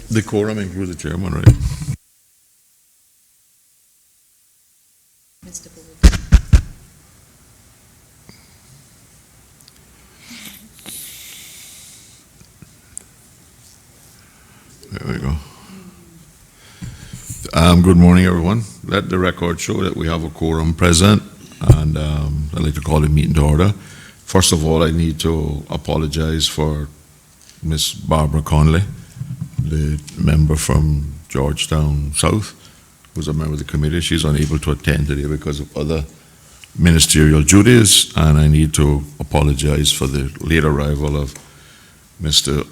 The quorum includes the chairman, right? Mr. Gould. There we go. Good morning, everyone. Let the record show that we have a quorum present, and I'd like to call the meeting to order. First of all, I need to apologize for Miss Barbara Conley, the member from Georgetown South, who's a member of the committee. She's unable to attend today because of other ministerial duties, and I need to apologize for the late arrival of Mr.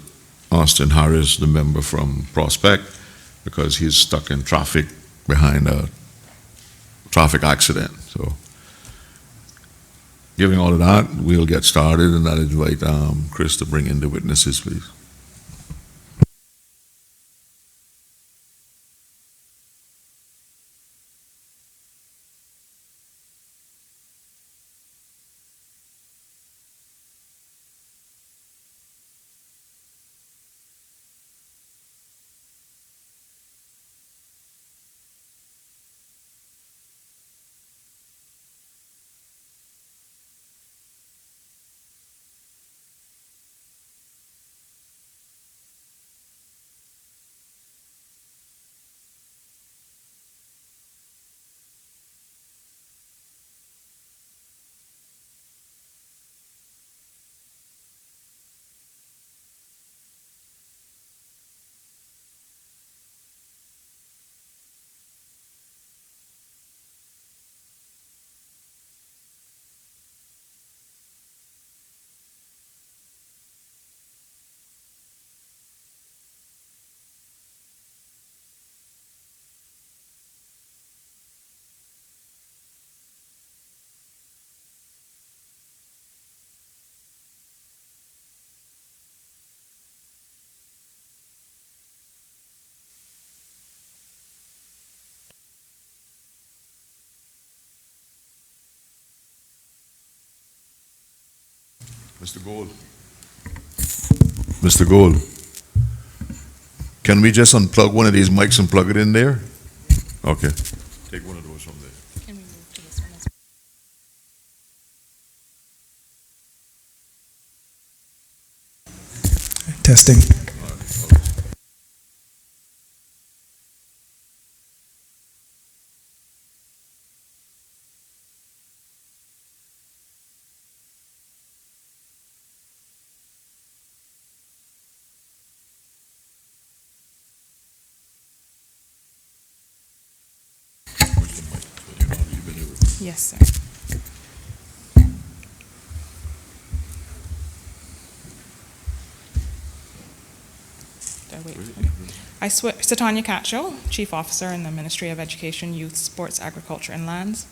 Austin Harris, the member from Prospect, because he's stuck in traffic behind a traffic accident. So, given all of that, we'll get started, and I'll invite Chris to bring in the witnesses, please. Mr. Gould. Mr. Gould, can we just unplug one of these mics and plug it in there? Okay. Take one of those from there. Can we move to this one as well? Testing. Yes, sir. I swear, Satanya Cacho, Chief Officer in the Ministry of Education, Youth, Sports, Agriculture, and Lands.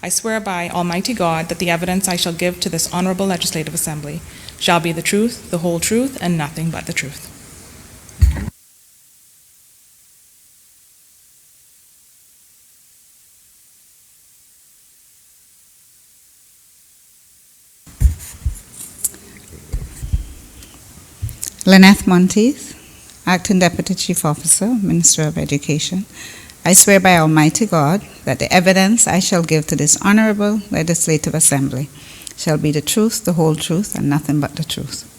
I swear by Almighty God that the evidence I shall give to this Honorable Legislative Assembly shall be the truth, the whole truth, and nothing but the truth. Lynette Monteith, Acting Deputy Chief Officer, Minister of Education. I swear by Almighty God that the evidence I shall give to this Honorable Legislative Assembly shall be the truth, the whole truth, and nothing but the truth.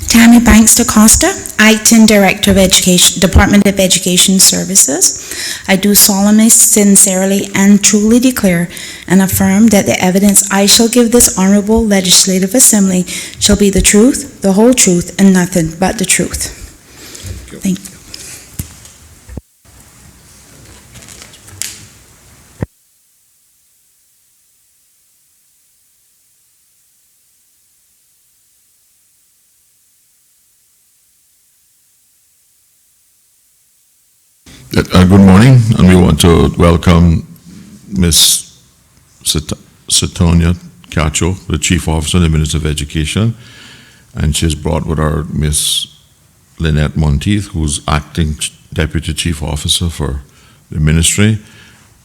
Tammy Banks DaCosta, Acting Director of Education, Department of Education Services. I do solemnly, sincerely, and truly declare and affirm that the evidence I shall give this Honorable Legislative Assembly shall be the truth, the whole truth, and nothing but the truth. Thank you. Good morning, and we want to welcome Ms. Satanya Cacho, the Chief Officer and the Minister of Education, and she's brought with her Ms. Lynette Monteith, who's Acting Deputy Chief Officer for the Ministry,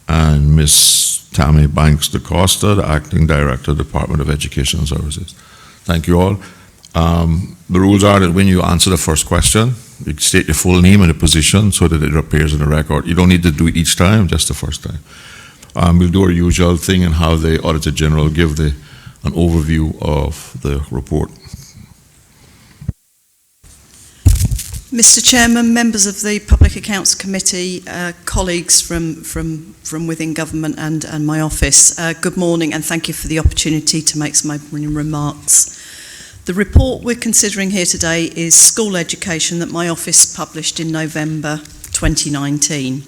and Ms. Tammy Banks DaCosta, the Acting Director of the Department of Education Services. Thank you all. The rules are that when you answer the first question, you state your full name and the position so that it appears in the record. You don't need to do it each time, just the first time. We'll do our usual thing and have the Auditor General give an overview of the report. Mr. Chairman, members of the Public Accounts Committee, colleagues from within government and my office, good morning and thank you for the opportunity to make some opening remarks. The report we're considering here today is School Education that my office published in November 2019.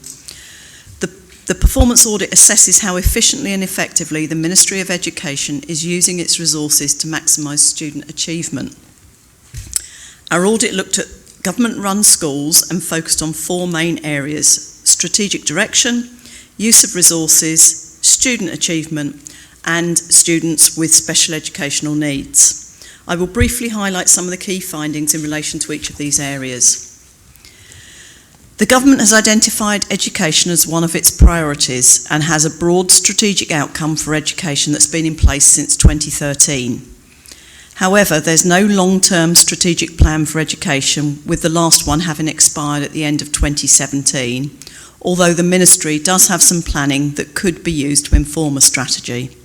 The performance audit assesses how efficiently and effectively the Ministry of Education is using its resources to maximise student achievement. Our audit looked at government-run schools and focused on four main areas: strategic direction, use of resources, student achievement, and students with special educational needs. I will briefly highlight some of the key findings in relation to each of these areas. The government has identified education as one of its priorities and has a broad strategic outcome for education that's been in place since 2013. However, there's no long-term strategic plan for education, with the last one having expired at the end of 2017, although the Ministry does have some planning that could be used to inform a strategy.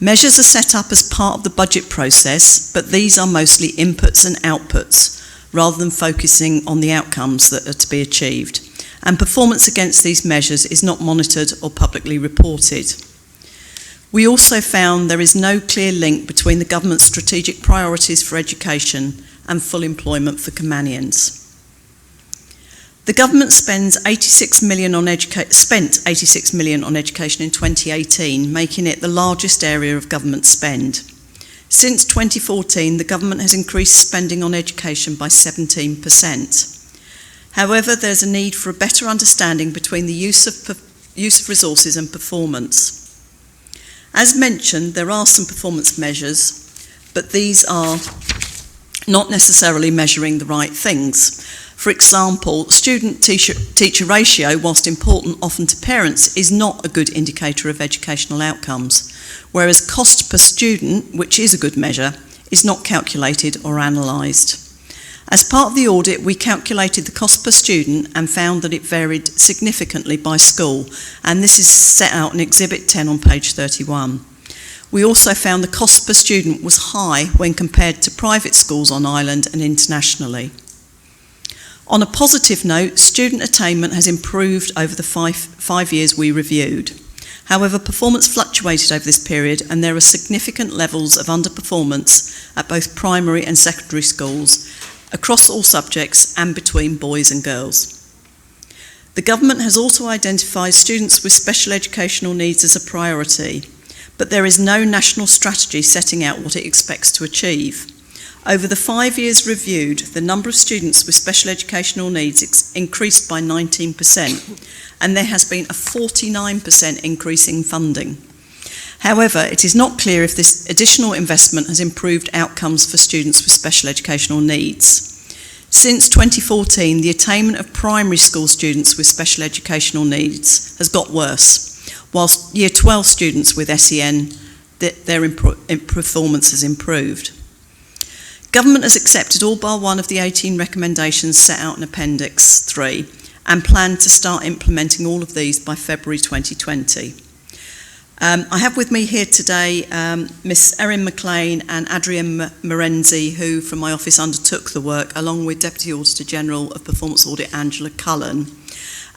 Measures are set up as part of the budget process, but these are mostly inputs and outputs, rather than focusing on the outcomes that are to be achieved, and performance against these measures is not monitored or publicly reported. We also found there is no clear link between the government's strategic priorities for education and full employment for Caymanians. The government spent 86 million on education in 2018, making it the largest area of government spend. Since 2014, the government has increased spending on education by 17%. However, there's a need for a better understanding between the use of resources and performance. As mentioned, there are some performance measures, but these are not necessarily measuring the right things. For example, student-teacher ratio, whilst important often to parents, is not a good indicator of educational outcomes, whereas cost per student, which is a good measure, is not calculated or analysed. As part of the audit, we calculated the cost per student and found that it varied significantly by school, and this is set out in Exhibit 10 on page 31. We also found the cost per student was high when compared to private schools on Ireland and internationally. On a positive note, student attainment has improved over the five years we reviewed. However, performance fluctuated over this period and there are significant levels of underperformance at both primary and secondary schools, across all subjects and between boys and girls. The government has also identified students with special educational needs as a priority, but there is no national strategy setting out what it expects to achieve. Over the 5 years reviewed, the number of students with special educational needs increased by 19%, and there has been a 49% increase in funding. However, it is not clear if this additional investment has improved outcomes for students with special educational needs. Since 2014, the attainment of primary school students with special educational needs has got worse, whilst Year 12 students with SEN, their performance has improved. Government has accepted all bar one of the 18 recommendations set out in Appendix 3 and plan to start implementing all of these by February 2020. I have with me here today Miss Erin McLean and Adrienne Morenzi, who from my office undertook the work, along with Deputy Auditor General of Performance Audit Angela Cullen.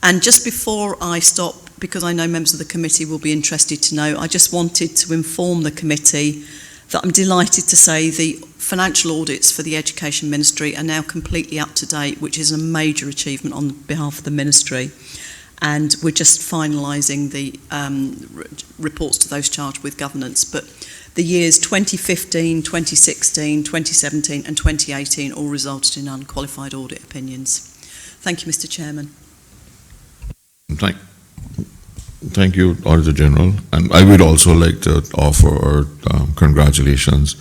And just before I stop, because I know members of the committee will be interested to know, I just wanted to inform the committee that I'm delighted to say the financial audits for the Education Ministry are now completely up to date, which is a major achievement on behalf of the Ministry. And we're just finalising the reports to those charged with governance. But the years 2015, 2016, 2017 and 2018 all resulted in unqualified audit opinions. Thank you, Mr. Chairman. Thank you, Auditor General. And I would also like to offer our congratulations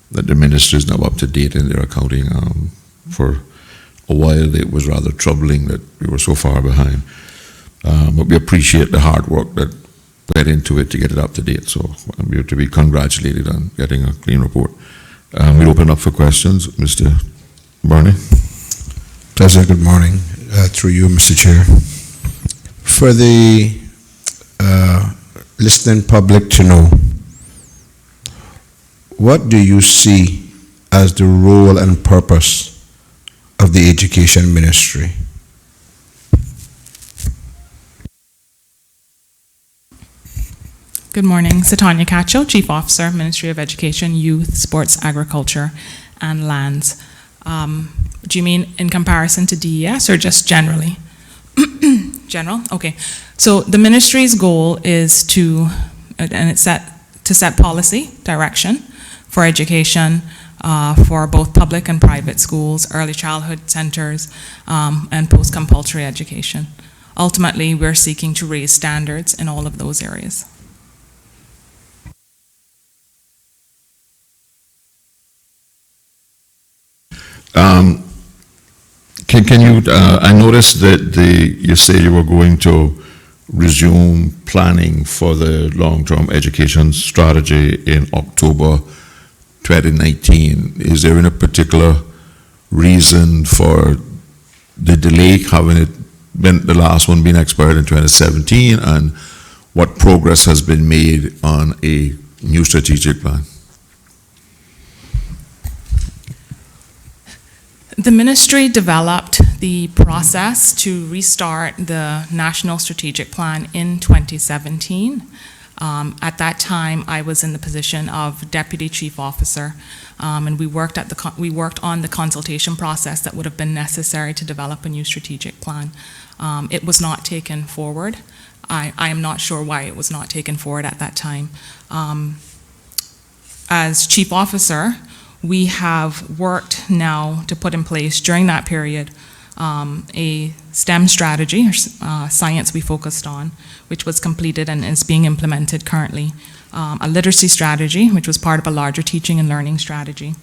that the Ministry is now up to date in their accounting. For a while it was rather troubling that we were so far behind. But we appreciate the hard work that get into it to get it up to date. So you're to be congratulated on getting a clean report. We'll open up for questions. Mr. Barney? Pleasure, good morning. Through you, Mr. Chair. For the listening public to know, what do you see as the role and purpose of the Education Ministry? Good morning. Satanya Cacho, Chief Officer, Ministry of Education, Youth, Sports, Agriculture, and Lands. Do you mean in comparison to DES or just generally? General? Okay. So the ministry's goal is to set policy direction for education for both public and private schools, early childhood centers, and post-compulsory education. Ultimately, we're seeking to raise standards in all of those areas. Can you, I noticed that you say you were going to resume planning for the long-term education strategy in October 2019. Is there any particular reason for the delay, having it been the last one being expired in 2017, and what progress has been made on a new strategic plan? The ministry developed the process to restart the National Strategic Plan in 2017. At that time, I was in the position of Deputy Chief Officer, and we worked on the consultation process that would have been necessary to develop a new strategic plan. It was not taken forward. I am not sure why it was not taken forward at that time. As Chief Officer, we have worked now to put in place during that period a STEM strategy, or science we focused on, which was completed and is being implemented currently. A literacy strategy, which was part of a larger teaching and learning strategy.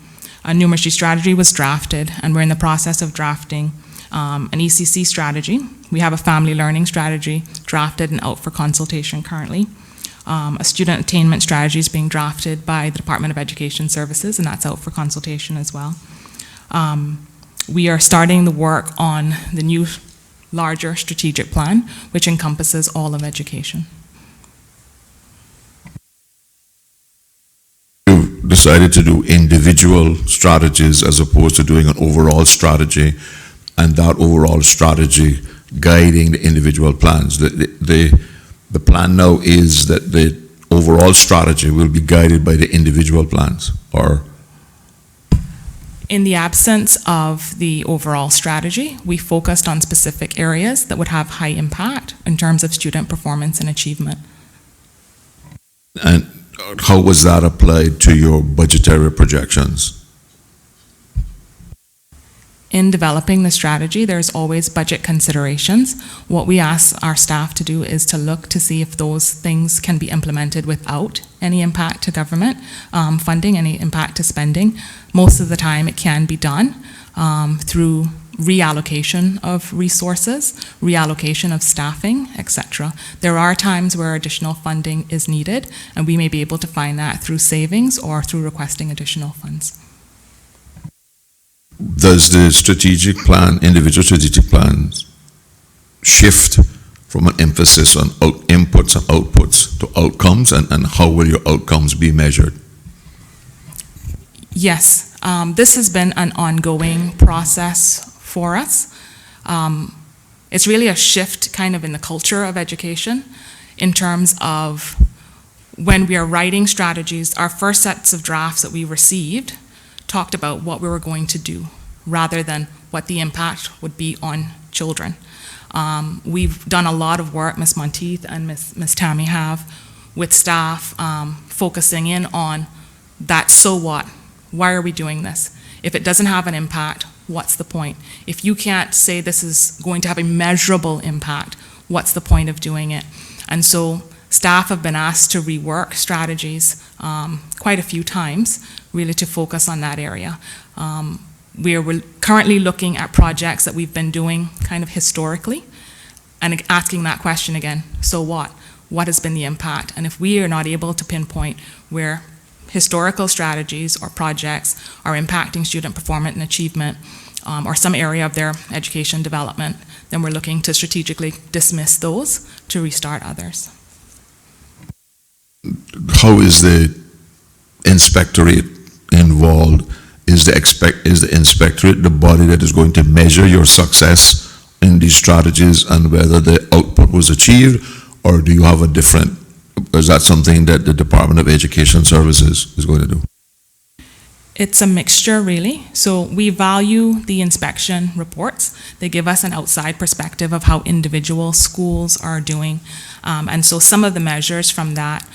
A numeracy strategy was drafted, and we're in the process of drafting an ECC strategy. We have a family learning strategy drafted and out for consultation currently. A student attainment strategy is being drafted by the Department of Education Services, and that's out for consultation as well. We are starting the work on the new larger strategic plan, which encompasses all of education. You decided to do individual strategies as opposed to doing an overall strategy, and that overall strategy guiding the individual plans. The plan now is that the overall strategy will be guided by the individual plans, or? In the absence of the overall strategy, we focused on specific areas that would have high impact in terms of student performance and achievement. And how was that applied to your budgetary projections? In developing the strategy, there's always budget considerations. What we ask our staff to do is to look to see if those things can be implemented without any impact to government funding, any impact to spending. Most of the time it can be done through reallocation of resources, reallocation of staffing, etc. There are times where additional funding is needed, and we may be able to find that through savings or through requesting additional funds. Does the strategic plan, individual strategic plans, shift from an emphasis on inputs and outputs to outcomes, and how will your outcomes be measured? Yes, this has been an ongoing process for us. It's really a shift kind of in the culture of education in terms of when we are writing strategies, our first sets of drafts that we received talked about what we were going to do rather than what the impact would be on children. We've done a lot of work, Ms. Monteith and Ms. Tammy have, with staff focusing in on that so what? Why are we doing this? If it doesn't have an impact, what's the point? If you can't say this is going to have a measurable impact, what's the point of doing it? And so staff have been asked to rework strategies quite a few times, really to focus on that area. We're currently looking at projects that we've been doing kind of historically and asking that question again, so what? what has been the impact. And if we are not able to pinpoint where historical strategies or projects are impacting student performance and achievement, or some area of their education development, then we're looking to strategically dismiss those to restart others. How is the inspectorate involved? Is the inspectorate the body that is going to measure your success in these strategies and whether the output was achieved, or do you have a different, is that something that the Department of Education Services is going to do? It's a mixture, really. So we value the inspection reports. They give us an outside perspective of how individual schools are doing. And so some of the measures from that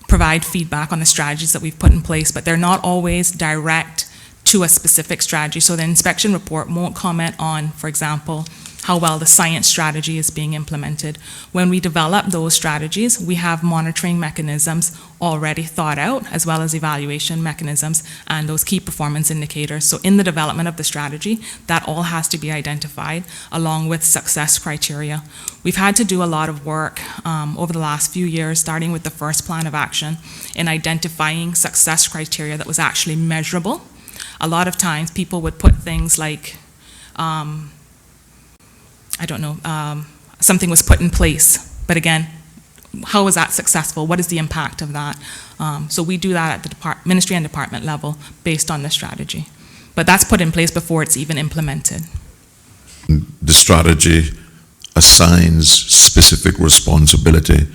provide feedback on the strategies that we've put in place, but they're not always direct to a specific strategy. So the inspection report won't comment on, for example, how well the science strategy is being implemented. When we develop those strategies, we have monitoring mechanisms already thought out, as well as evaluation mechanisms and those key performance indicators. So in the development of the strategy, that all has to be identified along with success criteria. We've had to do a lot of work over the last few years, starting with the first plan of action, in identifying success criteria that was actually measurable. A lot of times people would put things like, something was put in place, but again, how was that successful? What is the impact of that? So we do that at the ministry and department level based on the strategy. But that's put in place before it's even implemented. The strategy assigns specific responsibility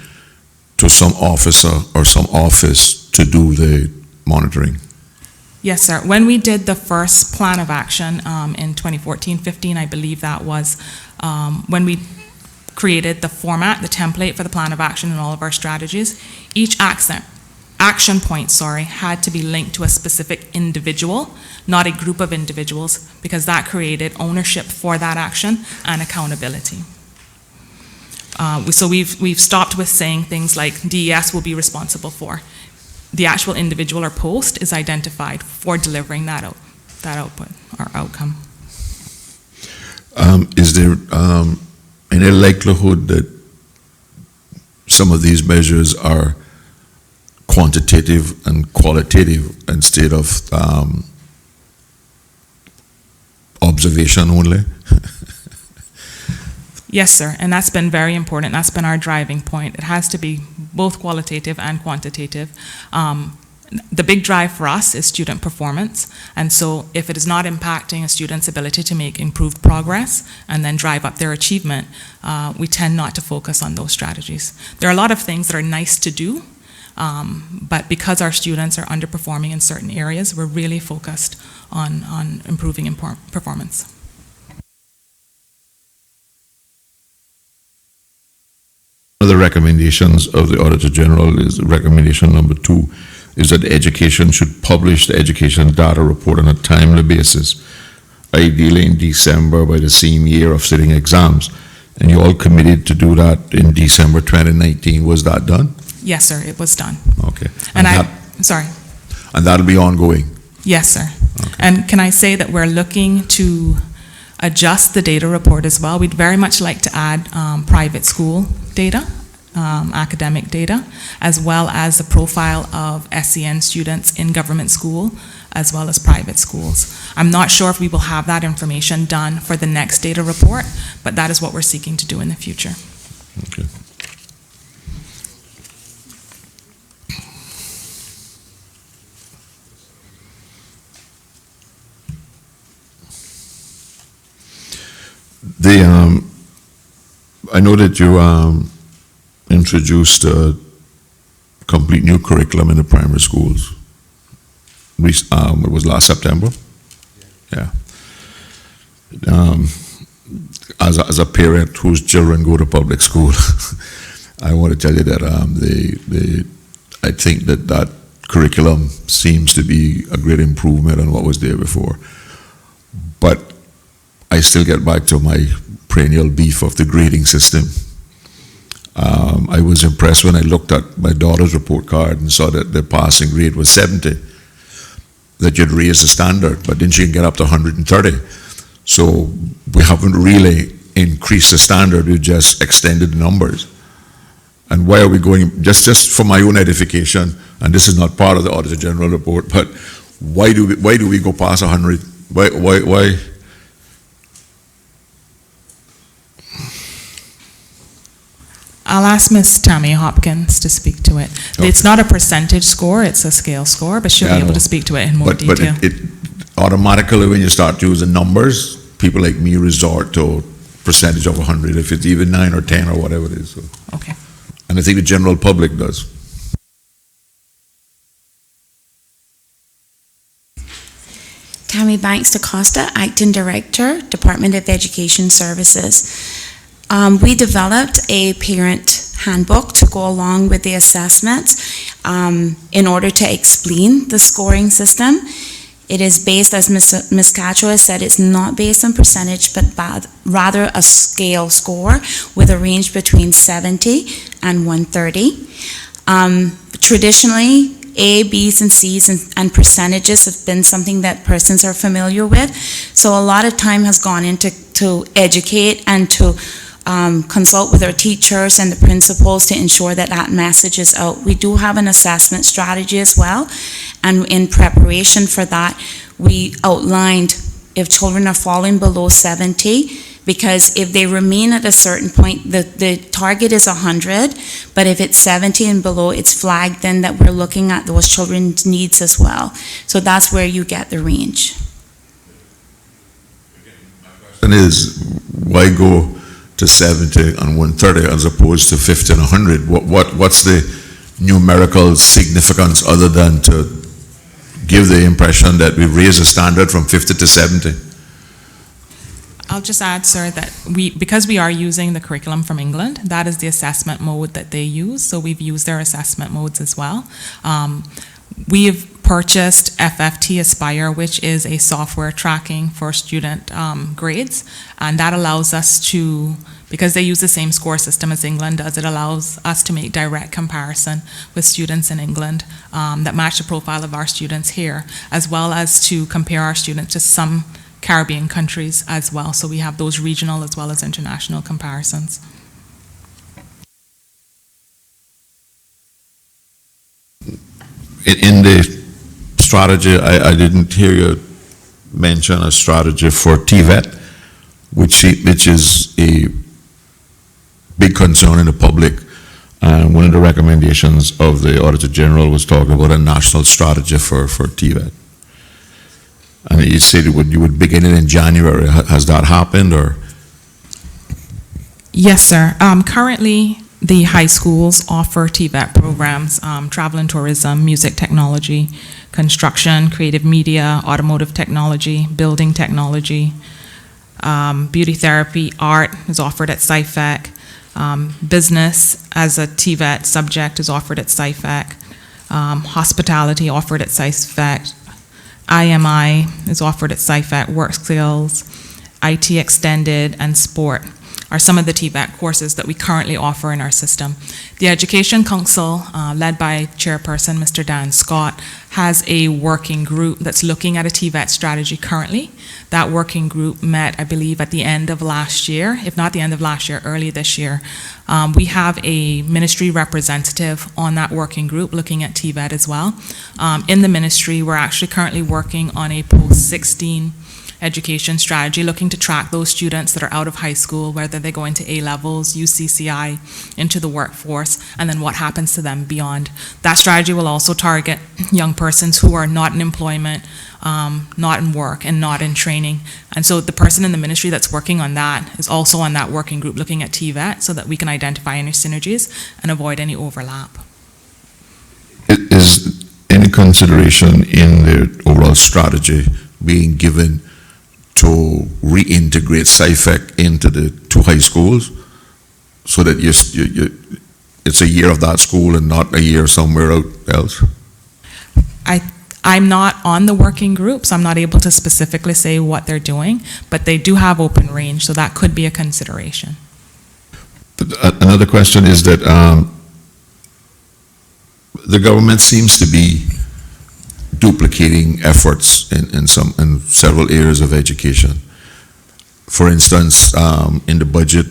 to some officer or some office to do the monitoring. Yes, sir. When we did the first plan of action in 2014-15, I believe that was when we created the format, the template for the plan of action and all of our strategies, each action point, had to be linked to a specific individual, not a group of individuals, because that created ownership for that action and accountability. So we've stopped with saying things like DES will be responsible for. The actual individual or post is identified for delivering that output or outcome. Is there any likelihood that some of these measures are quantitative and qualitative instead of observation only? Yes, sir, and that's been very important. That's been our driving point. It has to be both qualitative and quantitative. The big drive for us is student performance, and so if it is not impacting a student's ability to make improved progress and then drive up their achievement, we tend not to focus on those strategies. There are a lot of things that are nice to do, but because our students are underperforming in certain areas, we're really focused on improving performance. One of the recommendations of the Auditor General is recommendation number 2, is that education should publish the education data report on a timely basis, ideally in December by the same year of sitting exams. And you all committed to do that in December 2019. Was that done? Yes, sir, it was done. Okay. And And that'll be ongoing? Yes, sir. Okay. And can I say that we're looking to adjust the data report as well. We'd very much like to add private school data, academic data, as well as the profile of SEN students in government school, as well as private schools. I'm not sure if we will have that information done for the next data report, but that is what we're seeking to do in the future. Okay. I know that you introduced a complete new curriculum in the primary schools. It was last September? Yeah. As a parent whose children go to public school, I want to tell you that I think that curriculum seems to be a great improvement on what was there before. But I still get back to my perennial beef of the grading system. I was impressed when I looked at my daughter's report card and saw that the passing grade was 70, that you'd raised the standard, but then she can get up to 130. So we haven't really increased the standard, we just extended the numbers. And why are we going, just for my own edification, and this is not part of the Auditor General report, but why do we go past 100? Why? I'll ask Ms. Tammy Hopkins to speak to it. Okay. It's not a percentage score, it's a scale score, but she'll Yeah, I be able know. to speak to it in more detail. But it automatically, when you start using numbers, people like me resort to percentage of 100, if it's even 9 or 10 or whatever it is. So. Okay. And I think the general public does. Tammy Banks DaCosta, Acting Director, Department of Education Services. We developed a parent handbook to go along with the assessments in order to explain the scoring system. It is based, as Ms. Cacho has said, it's not based on percentage, but rather a scale score with a range between 70 and 130. Traditionally, A, B's, and C's and percentages have been something that persons are familiar with. So a lot of time has gone into to educate and to consult with our teachers and the principals to ensure that that message is out. We do have an assessment strategy as well, and in preparation for that, we outlined if children are falling below 70, because if they remain at a certain point, the target is 100, but if it's 70 and below, it's flagged then that we're looking at those children's needs as well. So that's where you get the range. And is, why go to 70 and 130 as opposed to 50 and 100? What's the numerical significance other than to give the impression that we raise the standard from 50 to 70? I'll just add, sir, that because we are using the curriculum from England, that is the assessment mode that they use, so we've used their assessment modes as well. We've purchased FFT Aspire, which is a software tracking for student grades, and that allows us to, because they use the same score system as England does, it allows us to make direct comparison with students in England that match the profile of our students here, as well as to compare our students to some Caribbean countries as well. So we have those regional as well as international comparisons. In the strategy, I didn't hear you mention a strategy for TVET, which is a big concern in the public. And one of the recommendations of the Auditor General was talking about a national strategy for TVET. And you said you would begin it in January. Has that happened, or? Yes, sir. Currently, the high schools offer TVET programs, travel and tourism, music technology, construction, creative media, automotive technology, building technology, beauty therapy, art is offered at SciFec, business as a TVET subject is offered at SciFec, hospitality offered at SciFec, IMI is offered at SciFec, work skills, IT extended, and sport are some of the TVET courses that we currently offer in our system. The Education Council, led by Chairperson Mr. Dan Scott, has a working group that's looking at a TVET strategy currently. That working group met, I believe, at the end of last year, if not the end of last year, early this year. We have a ministry representative on that working group looking at TVET as well. In the ministry, we're actually currently working on a post-16 education strategy, looking to track those students that are out of high school, whether they go into A-levels, UCCI, into the workforce, and then what happens to them beyond. That strategy will also target young persons who are not in employment, not in work, and not in training. And so the person in the ministry that's working on that is also on that working group looking at TVET so that we can identify any synergies and avoid any overlap. Is any consideration in the overall strategy being given to reintegrate SciFec into the two high schools so that it's a year of that school and not a year somewhere else? I'm not on the working group, so I'm not able to specifically say what they're doing, but they do have open range, so that could be a consideration. Another question is that the government seems to be duplicating efforts in several areas of education. For instance, in the budget,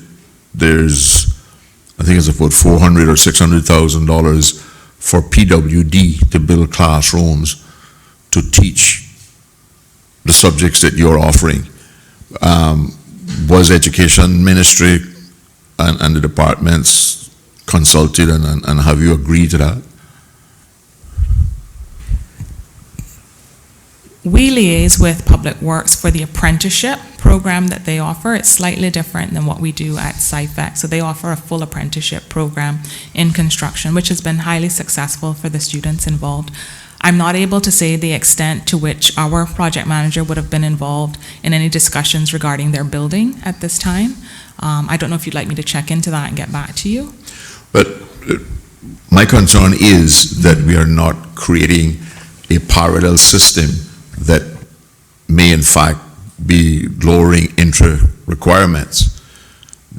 there's I think it's about $400,000 or $600,000 for PWD to build classrooms to teach the subjects that you're offering. Was Education Ministry and the departments consulted, and have you agreed to that? We liaise with Public Works for the apprenticeship program that they offer. It's slightly different than what we do at SciFec. So they offer a full apprenticeship program in construction, which has been highly successful for the students involved. I'm not able to say the extent to which our project manager would have been involved in any discussions regarding their building at this time. I don't know if you'd like me to check into that and get back to you. But my concern is that we are not creating a parallel system that may in fact be lowering entry requirements,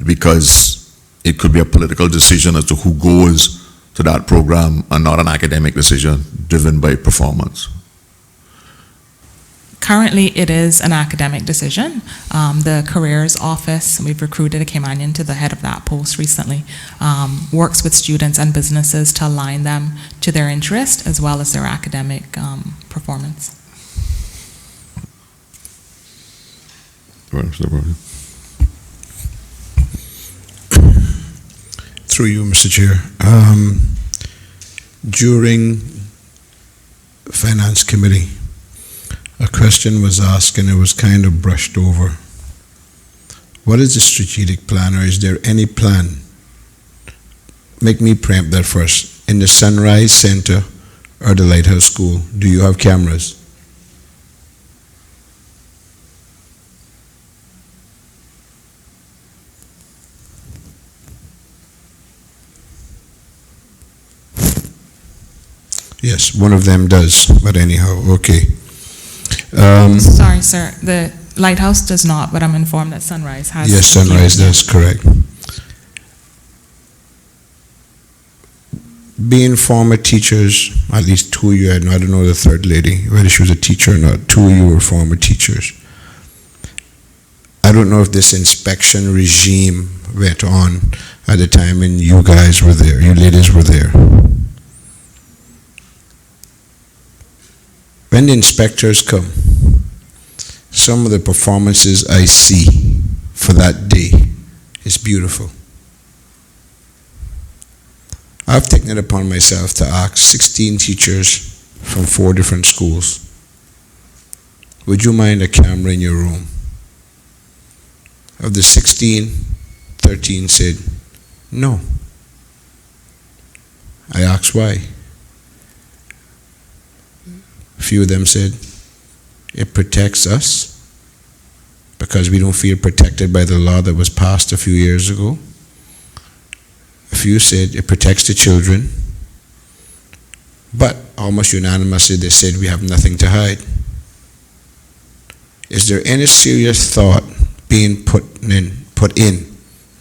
because it could be a political decision as to who goes to that program and not an academic decision driven by performance. Currently, it is an academic decision. The careers office, we've recruited a Caymanian to the head of that post recently, works with students and businesses to align them to their interest as well as their academic performance. Through you, Mr. Chair. During Finance Committee, a question was asked and it was kind of brushed over. What is the strategic plan, or is there any plan? Make me preempt that first. In the Sunrise Center or the Lighthouse School, do you have cameras? Yes, one of them does, but anyhow, okay. Sorry, sir. The Lighthouse does not, but I'm informed that Sunrise has. Yes, Sunrise does, correct. Being former teachers, at least two of you, I don't know the third lady, whether she was a teacher or not, two of you were former teachers. I don't know if this inspection regime went on at the time when you guys were there, you ladies were there. When the inspectors come, some of the performances I see for that day is beautiful. I've taken it upon myself to ask 16 teachers from 4 different schools, would you mind a camera in your room? Of the 16, 13 said, no. I asked why. A few of them said, it protects us because we don't feel protected by the law that was passed a few years ago. A few said it protects the children, but almost unanimously they said we have nothing to hide. Is there any serious thought being put in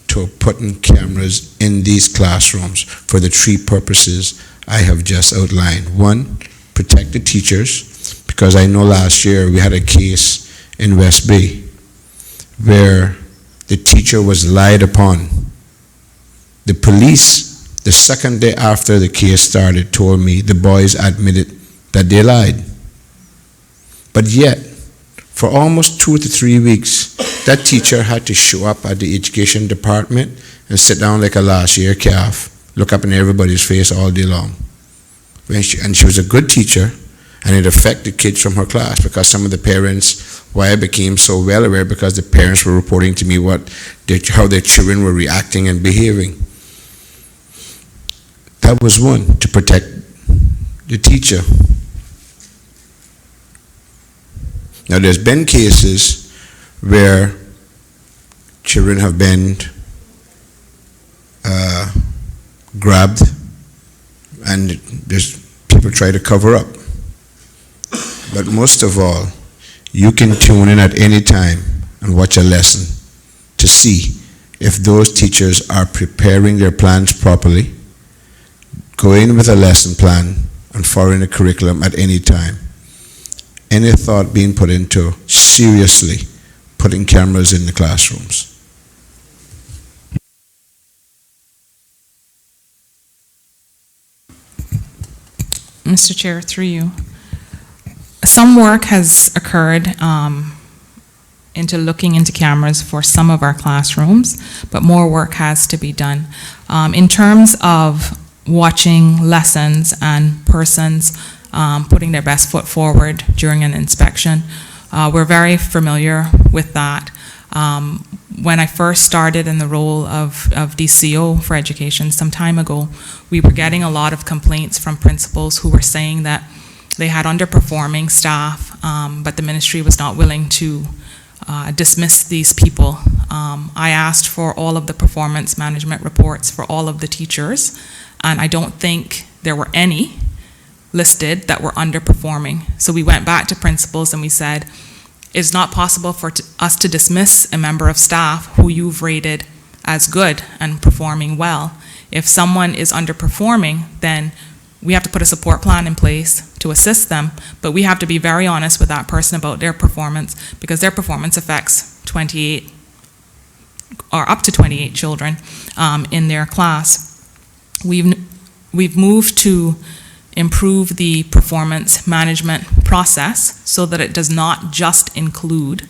to putting cameras in these classrooms for the 3 purposes I have just outlined? 1, protect the teachers, because I know last year we had a case in West Bay where the teacher was lied upon. The police, the second day after the case started, told me the boys admitted that they lied. But yet, for almost 2 to 3 weeks, that teacher had to show up at the education department and sit down like a last year calf, look up in everybody's face all day long. And she was a good teacher, and it affected kids from her class, because some of the parents, why I became so well aware, because the parents were reporting to me how their children were reacting and behaving. That was one, to protect the teacher. Now there's been cases where children have been grabbed, and there's people try to cover up. But most of all, you can tune in at any time and watch a lesson to see if those teachers are preparing their plans properly, go in with a lesson plan and following the curriculum at any time. Any thought being put into seriously putting cameras in the classrooms? Mr. Chair, through you. Some work has occurred into looking into cameras for some of our classrooms, but more work has to be done. In terms of watching lessons and persons putting their best foot forward during an inspection, we're very familiar with that. When I first started in the role of DCO for education some time ago, we were getting a lot of complaints from principals who were saying that they had underperforming staff, but the ministry was not willing to dismiss these people. I asked for all of the performance management reports for all of the teachers, and I don't think there were any listed that were underperforming. So we went back to principals and we said, it's not possible for us to dismiss a member of staff who you've rated as good and performing well. If someone is underperforming, then we have to put a support plan in place to assist them, but we have to be very honest with that person about their performance, because their performance affects 28 or up to 28 children in their class. We've moved to improve the performance management process so that it does not just include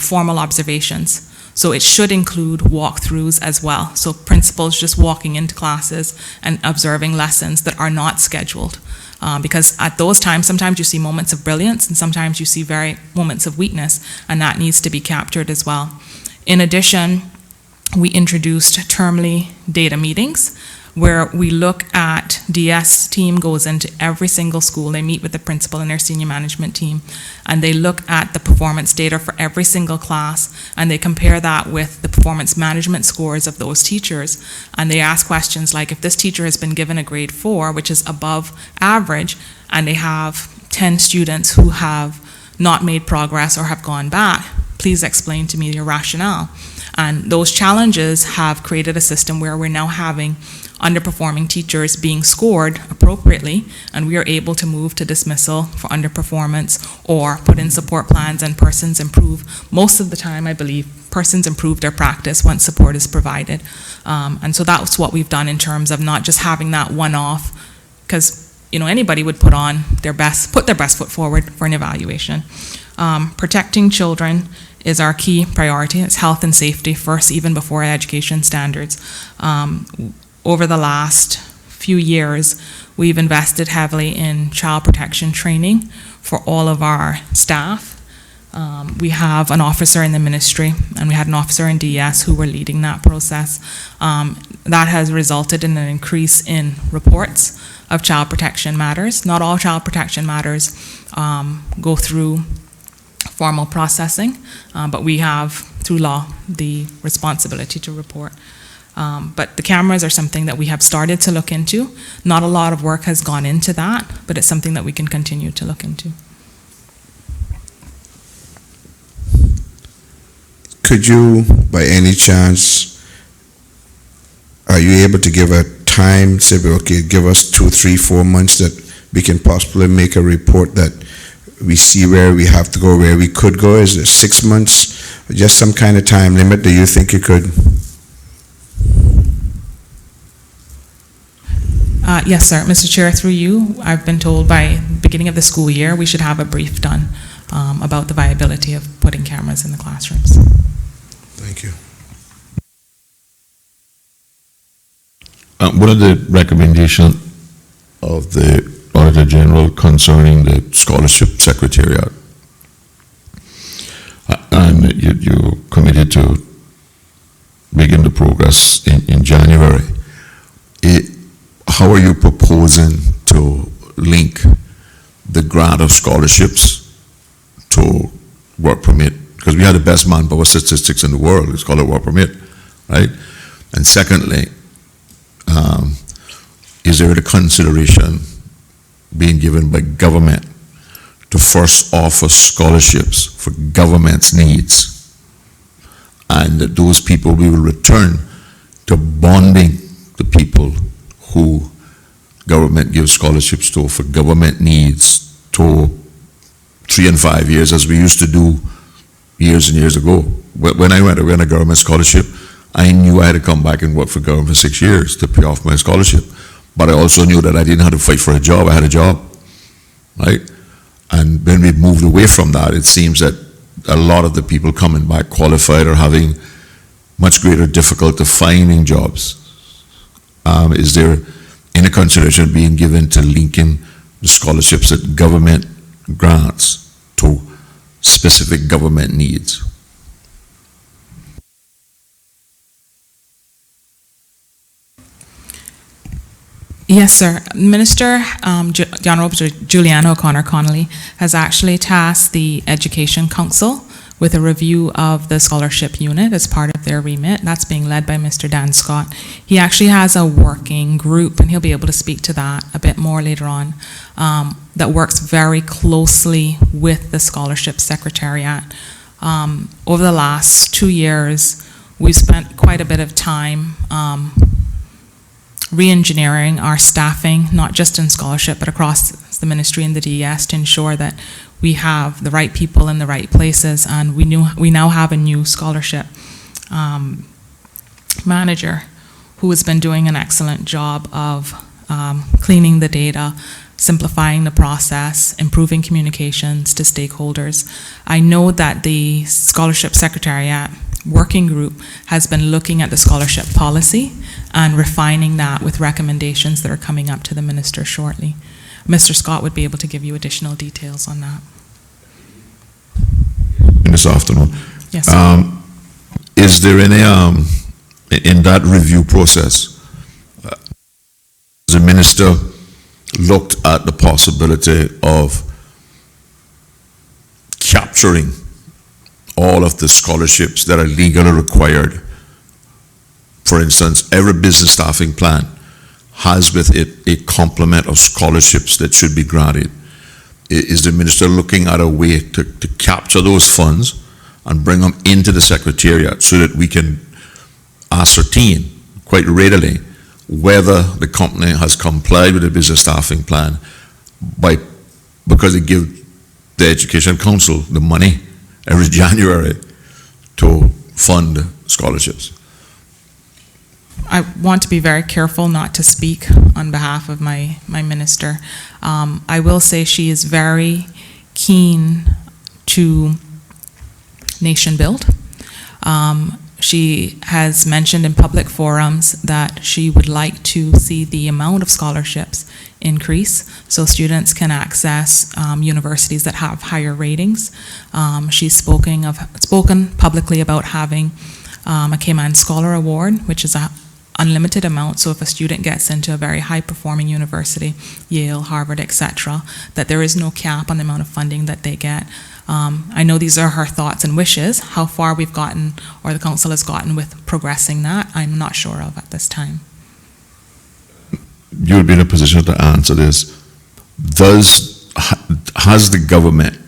formal observations. So it should include walkthroughs as well. So principals just walking into classes and observing lessons that are not scheduled. Because at those times, sometimes you see moments of brilliance and sometimes you see moments of weakness, and that needs to be captured as well. In addition, we introduced termly data meetings where we look at, DS team goes into every single school, they meet with the principal and their senior management team, and they look at the performance data for every single class, and they compare that with the performance management scores of those teachers, and they ask questions like, if this teacher has been given a grade 4, which is above average, and they have 10 students who have not made progress or have gone back, please explain to me your rationale. And those challenges have created a system where we're now having underperforming teachers being scored appropriately, and we are able to move to dismissal for underperformance or put in support plans, and persons improve. Most of the time, I believe, persons improve their practice once support is provided. And so that's what we've done in terms of not just having that one-off, because anybody would put their best foot forward for an evaluation. Protecting children is our key priority. It's health and safety first, even before education standards. Over the last few years, we've invested heavily in child protection training for all of our staff. We have an officer in the ministry, and we had an officer in DS who were leading that process. That has resulted in an increase in reports of child protection matters. Not all child protection matters go through formal processing, but we have, through law, the responsibility to report. But the cameras are something that we have started to look into. Not a lot of work has gone into that, but it's something that we can continue to look into. Could you, by any chance, are you able to give a time, say, okay, give us 2, 3, 4 months that we can possibly make a report that we see where we have to go, where we could go? Is it 6 months? Just some kind of time limit? Do you think you could? Yes, sir. Mr. Chair, through you, I've been told by the beginning of the school year we should have a brief done about the viability of putting cameras in the classrooms. Thank you. One of the recommendations of the Auditor General concerning the Scholarship Secretariat, and you committed to begin the progress in January. How are you proposing to link the grant of scholarships to work permit? Because we have the best manpower statistics in the world. It's called a work permit, right? And secondly, is there a consideration being given by government to first offer scholarships for government's needs, and that those people we will return to bonding the people who government gives scholarships to for government needs to 3 and 5 years, as we used to do years and years ago. When I went to win a government scholarship, I knew I had to come back and work for government for 6 years to pay off my scholarship. but I also knew that I didn't have to fight for a job. I had a job, right? And when we moved away from that, it seems that a lot of the people coming back qualified are having much greater difficulty finding jobs. Is there any consideration being given to linking the scholarships that government grants to specific government needs? Yes, sir. Minister, the Honourable Juliana O'Connor Connolly has actually tasked the Education Council with a review of the scholarship unit as part of their remit. That's being led by Mr. Dan Scott. He actually has a working group, and he'll be able to speak to that a bit more later on, that works very closely with the Scholarship Secretariat. Over the last 2 years, we've spent quite a bit of time re-engineering our staffing, not just in scholarship, but across the ministry and the DES, to ensure that we have the right people in the right places. And we now have a new scholarship manager who has been doing an excellent job of cleaning the data, simplifying the process, improving communications to stakeholders. I know that the Scholarship Secretariat working group has been looking at the scholarship policy and refining that with recommendations that are coming up to the minister shortly. Mr. Scott would be able to give you additional details on that. This afternoon. Yes, sir. Is there any, in that review process, the minister looked at the possibility of capturing all of the scholarships that are legally required? For instance, every business staffing plan has with it a complement of scholarships that should be granted. Is the minister looking at a way to capture those funds and bring them into the Secretariat so that we can ascertain quite readily whether the company has complied with the business staffing plan because it gives the Education Council the money every January to fund scholarships? I want to be very careful not to speak on behalf of my minister. I will say she is very keen to nation build. She has mentioned in public forums that she would like to see the amount of scholarships increase so students can access universities that have higher ratings. She's spoken publicly about having a Cayman Scholar Award, which is a unlimited amount, so if a student gets into a very high-performing university, Yale, Harvard, etc., that there is no cap on the amount of funding that they get. I know these are her thoughts and wishes. How far we've gotten, or the council has gotten with progressing that, I'm not sure of at this time. You'll be in a position to answer this. Has the government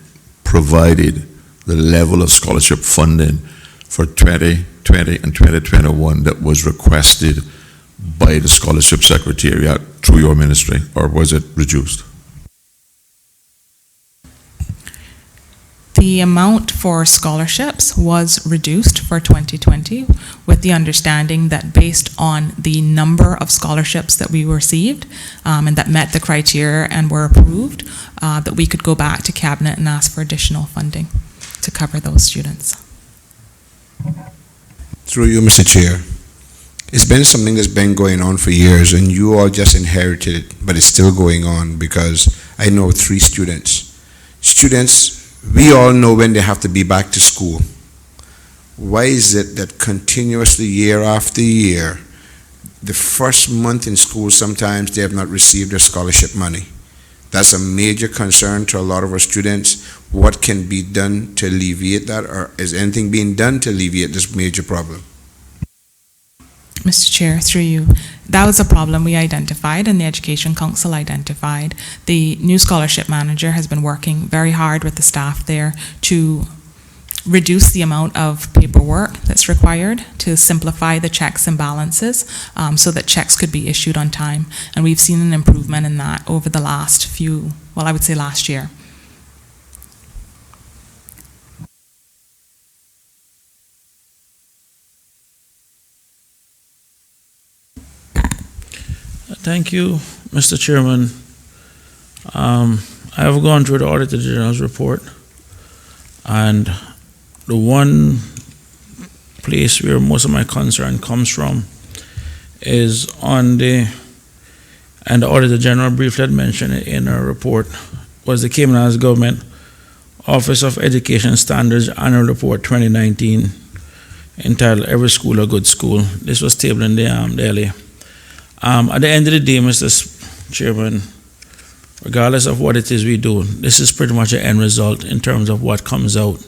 provided the level of scholarship funding for 2020 and 2021 that was requested by the Scholarship Secretariat through your ministry, or was it reduced? The amount for scholarships was reduced for 2020 with the understanding that based on the number of scholarships that we received and that met the criteria and were approved, that we could go back to Cabinet and ask for additional funding to cover those students. Through you, Mr. Chair, it's been something that's been going on for years, and you all just inherited it, but it's still going on because I know 3 students. We all know when they have to be back to school. Why is it that continuously, year after year, the first month in school, sometimes they have not received their scholarship money? That's a major concern to a lot of our students. What can be done to alleviate that, or is anything being done to alleviate this major problem? Mr. Chair, through you, that was a problem we identified and the Education Council identified. The new scholarship manager has been working very hard with the staff there to reduce the amount of paperwork that's required, to simplify the checks and balances so that checks could be issued on time. And we've seen an improvement in that over the last I would say last year. Thank you, Mr. Chairman. I have gone through the Auditor General's report, and the one place where most of my concern comes from is on and the Auditor General briefly had mentioned it in her report, was the Cayman Islands Government Office of Education Standards Annual Report 2019, entitled Every School a Good School. This was tabled in the LA. At the end of the day, Mr. Chairman, regardless of what it is we do, this is pretty much an end result in terms of what comes out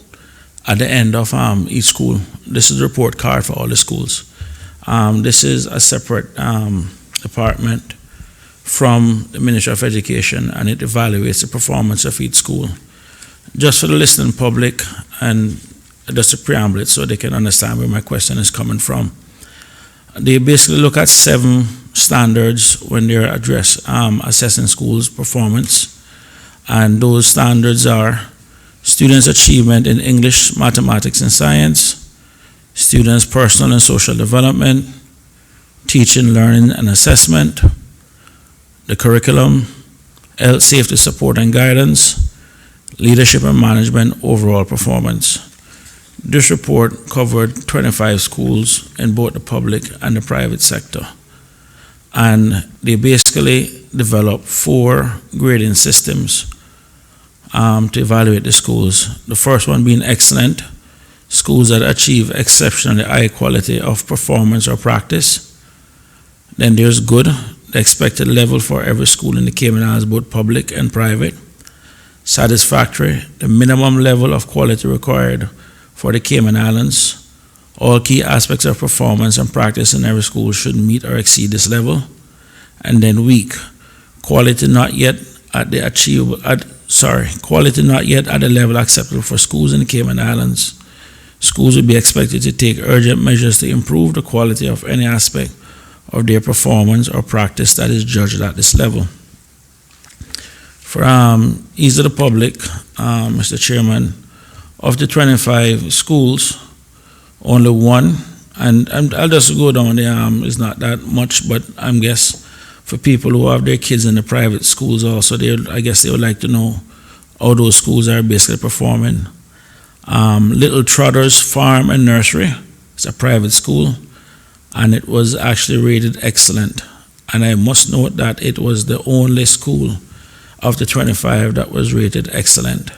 at the end of each school. This is the report card for all the schools. This is a separate department from the Ministry of Education, and it evaluates the performance of each school. Just for the listening public, and just to preamble it so they can understand where my question is coming from. They basically look at 7 standards when they're assessing schools' performance, and those standards are students' achievement in English, mathematics, and science, students' personal and social development, teaching, learning, and assessment, the curriculum, health, safety, support, and guidance, leadership and management, overall performance. This report covered 25 schools in both the public and the private sector. And they basically developed 4 grading systems to evaluate the schools. The first one being excellent, schools that achieve exceptionally high quality of performance or practice. Then there's good, the expected level for every school in the Cayman Islands, both public and private. Satisfactory, the minimum level of quality required for the Cayman Islands. All key aspects of performance and practice in every school should meet or exceed this level. And then weak, quality not yet at the level acceptable for schools in the Cayman Islands. Schools will be expected to take urgent measures to improve the quality of any aspect of their performance or practice that is judged at this level. For ease of the public, Mr. Chairman, of the 25 schools, only 1, and I'll just go down there, it's not that much, but I guess for people who have their kids in the private schools also, I guess they would like to know how those schools are basically performing. Little Trotters Farm and Nursery, it's a private school, and it was actually rated excellent. And I must note that it was the only school of the 25 that was rated excellent.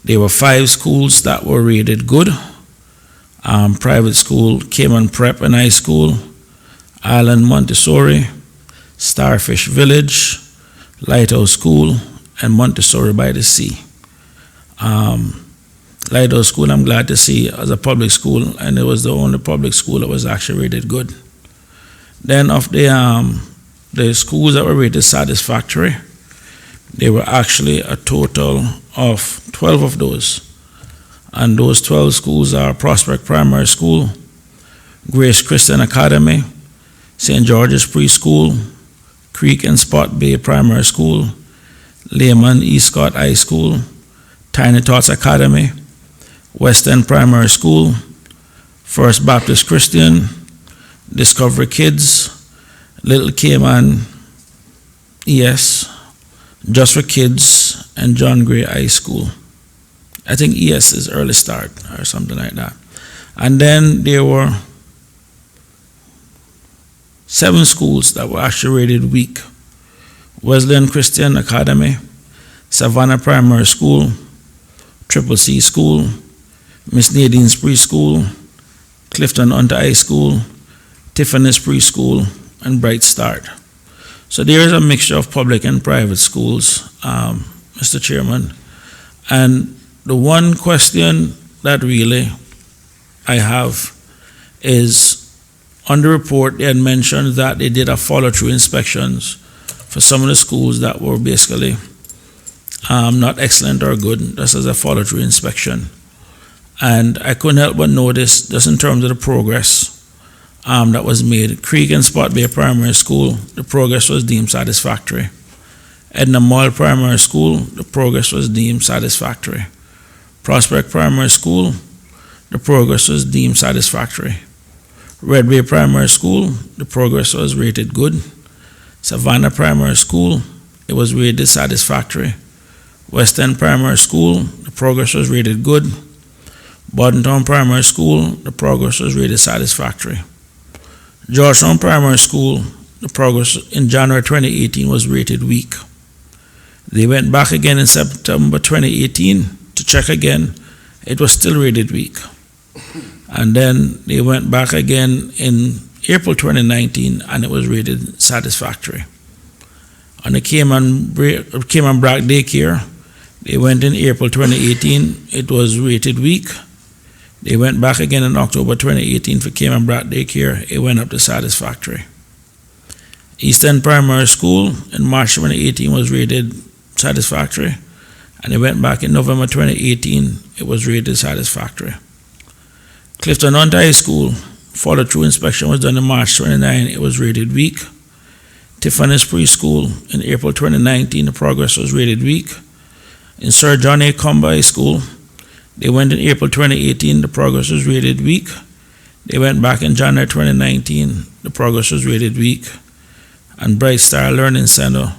There were 5 schools that were rated good. Private school, Cayman Prep and High School, Island Montessori, Starfish Village, Lighthouse School, and Montessori by the Sea. Lighthouse School, I'm glad to see, as a public school, and it was the only public school that was actually rated good. Then of the schools that were rated satisfactory, there were actually a total of 12 of those. And those 12 schools are Prospect Primary School, Grace Christian Academy, St. George's Preschool, Creek and Spot Bay Primary School, Lehman Escott High School, Tiny Tots Academy, West End Primary School, First Baptist Christian, Discovery Kids, Little Cayman ES, Just for Kids, and John Gray High School. I think ES is early start or something like that. And then there were 7 schools that were actually rated weak. Wesleyan Christian Academy, Savannah Primary School, Triple C School, Miss Nadine's Preschool, Clifton Hunter High School, Tiffany's Preschool, and Bright Start. So there is a mixture of public and private schools, Mr. Chairman. And the one question that really I have is, on the report they had mentioned that they did a follow-through inspections for some of the schools that were basically not excellent or good, just as a follow-through inspection. And I couldn't help but notice, just in terms of the progress that was made, Creek and Spot Bay Primary School, the progress was deemed satisfactory. Edna Mall Primary School, the progress was deemed satisfactory. Prospect Primary School, the progress was deemed satisfactory. Red Bay Primary School, the progress was rated good. Savannah Primary School, it was rated satisfactory. West End Primary School, the progress was rated good. Bordentown Primary School, the progress was rated satisfactory. Georgetown Primary School, the progress in January 2018 was rated weak. They went back again in September 2018 to check again. It was still rated weak. And then they went back again in April 2019 and it was rated satisfactory. On the Cayman Brack Daycare, they went in April 2018, it was rated weak. They went back again in October 2018 for Cayman Brack Daycare, it went up to satisfactory. East End Primary School in March 2018 was rated satisfactory, and it went back in November 2018, it was rated satisfactory. Clifton Hunt High School, follow-through inspection was done in March 29, it was rated weak. Tiffany's Preschool in April 2019, the progress was rated weak. In Sir John A. Comba High School, they went in April 2018, the progress was rated weak. They went back in January 2019, the progress was rated weak. And Bright Star Learning Center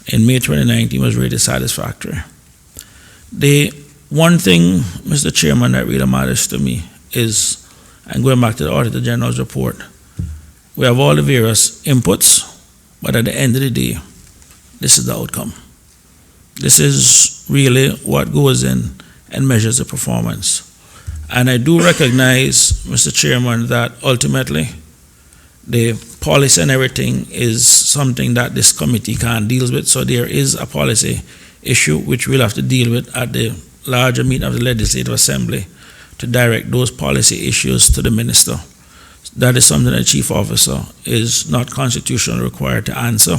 in May 2019 was rated satisfactory. The one thing, Mr. Chairman, that really matters to me is, and going back to the Auditor General's report, we have all the various inputs, but at the end of the day, this is the outcome. This is really what goes in and measures the performance. And I do recognize, Mr. Chairman, that ultimately the policy and everything is something that this committee can't deal with, so there is a policy issue which we'll have to deal with at the larger meeting of the Legislative Assembly to direct those policy issues to the Minister. That is something the Chief Officer is not constitutionally required to answer,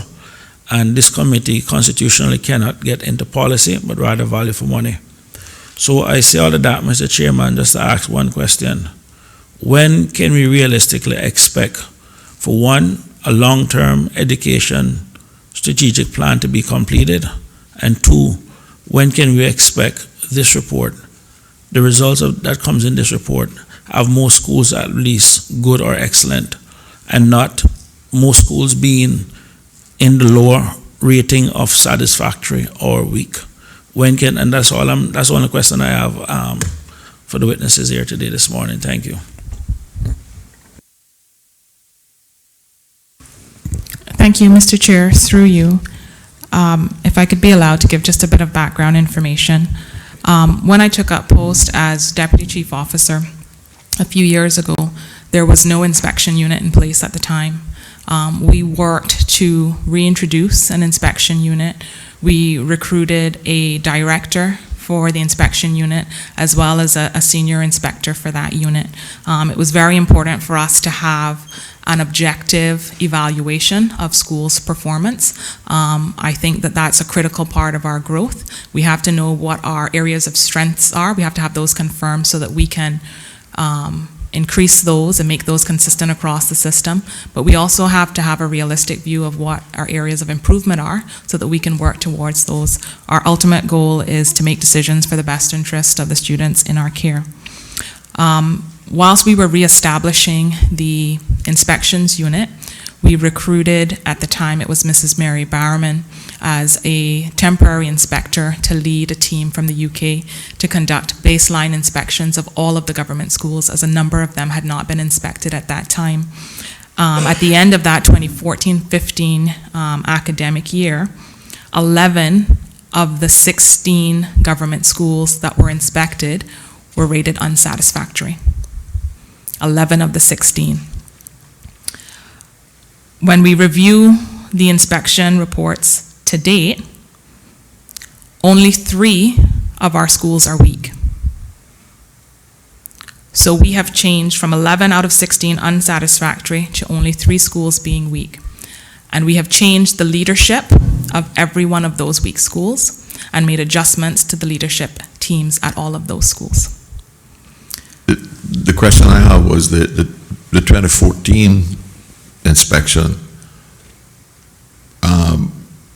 and this committee constitutionally cannot get into policy, but rather value for money. So I say all of that, Mr. Chairman, just to ask one question. When can we realistically expect, for one, a long-term education strategic plan to be completed, and two, when can we expect this report, the results of that comes in this report, have most schools at least good or excellent, and not most schools being in the lower rating of satisfactory or weak? When can, and that's all that's the only question I have for the witnesses here today this morning. Thank you. Thank you, Mr. Chair. Through you, if I could be allowed to give just a bit of background information. When I took up post as Deputy Chief Officer a few years ago, there was no inspection unit in place at the time. We worked to reintroduce an inspection unit. We recruited a director for the inspection unit as well as a senior inspector for that unit. It was very important for us to have an objective evaluation of schools' performance. I think that that's a critical part of our growth. We have to know what our areas of strengths are. We have to have those confirmed so that we can increase those and make those consistent across the system. But we also have to have a realistic view of what our areas of improvement are so that we can work towards those. Our ultimate goal is to make decisions for the best interest of the students in our care. Whilst we were reestablishing the inspections unit, we recruited, at the time it was Mrs. Mary Bowerman, as a temporary inspector to lead a team from the UK to conduct baseline inspections of all of the government schools, as a number of them had not been inspected at that time. At the end of that 2014-15 academic year, 11 of the 16 government schools that were inspected were rated unsatisfactory. 11 of the 16. When we review the inspection reports to date, only 3 of our schools are weak. So we have changed from 11 out of 16 unsatisfactory to only 3 schools being weak. And we have changed the leadership of every one of those weak schools and made adjustments to the leadership teams at all of those schools. The question I have was the 2014 inspection,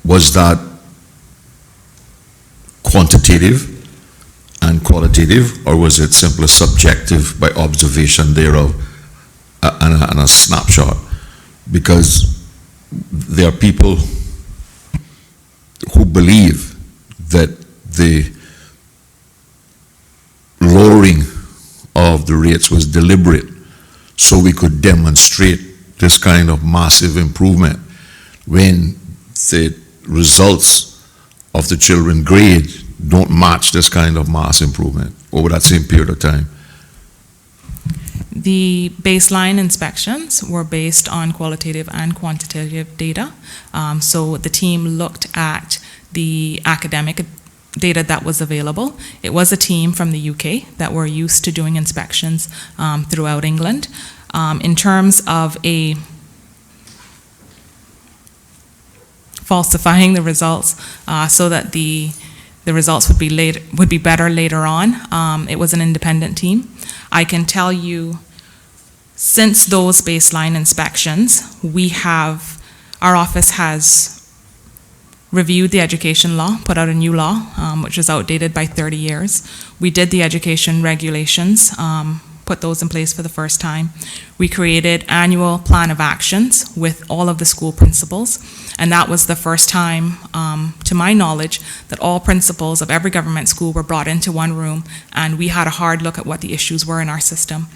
was that quantitative and qualitative, or was it simply subjective by observation thereof and a snapshot? Because there are people who believe that the lowering of the rates was deliberate so we could demonstrate this kind of massive improvement when the results of the children grade don't match this kind of mass improvement over that same period of time. The baseline inspections were based on qualitative and quantitative data. So the team looked at the academic data that was available. It was a team from the UK that were used to doing inspections throughout England. In terms of falsifying the results so that the results would be better later on, it was an independent team. I can tell you, since those baseline inspections, our office has reviewed the education law, put out a new law, which is outdated by 30 years. We did the education regulations, put those in place for the first time. We created annual plan of actions with all of the school principals, and that was the first time, to my knowledge, that all principals of every government school were brought into one room, and we had a hard look at what the issues were in our system.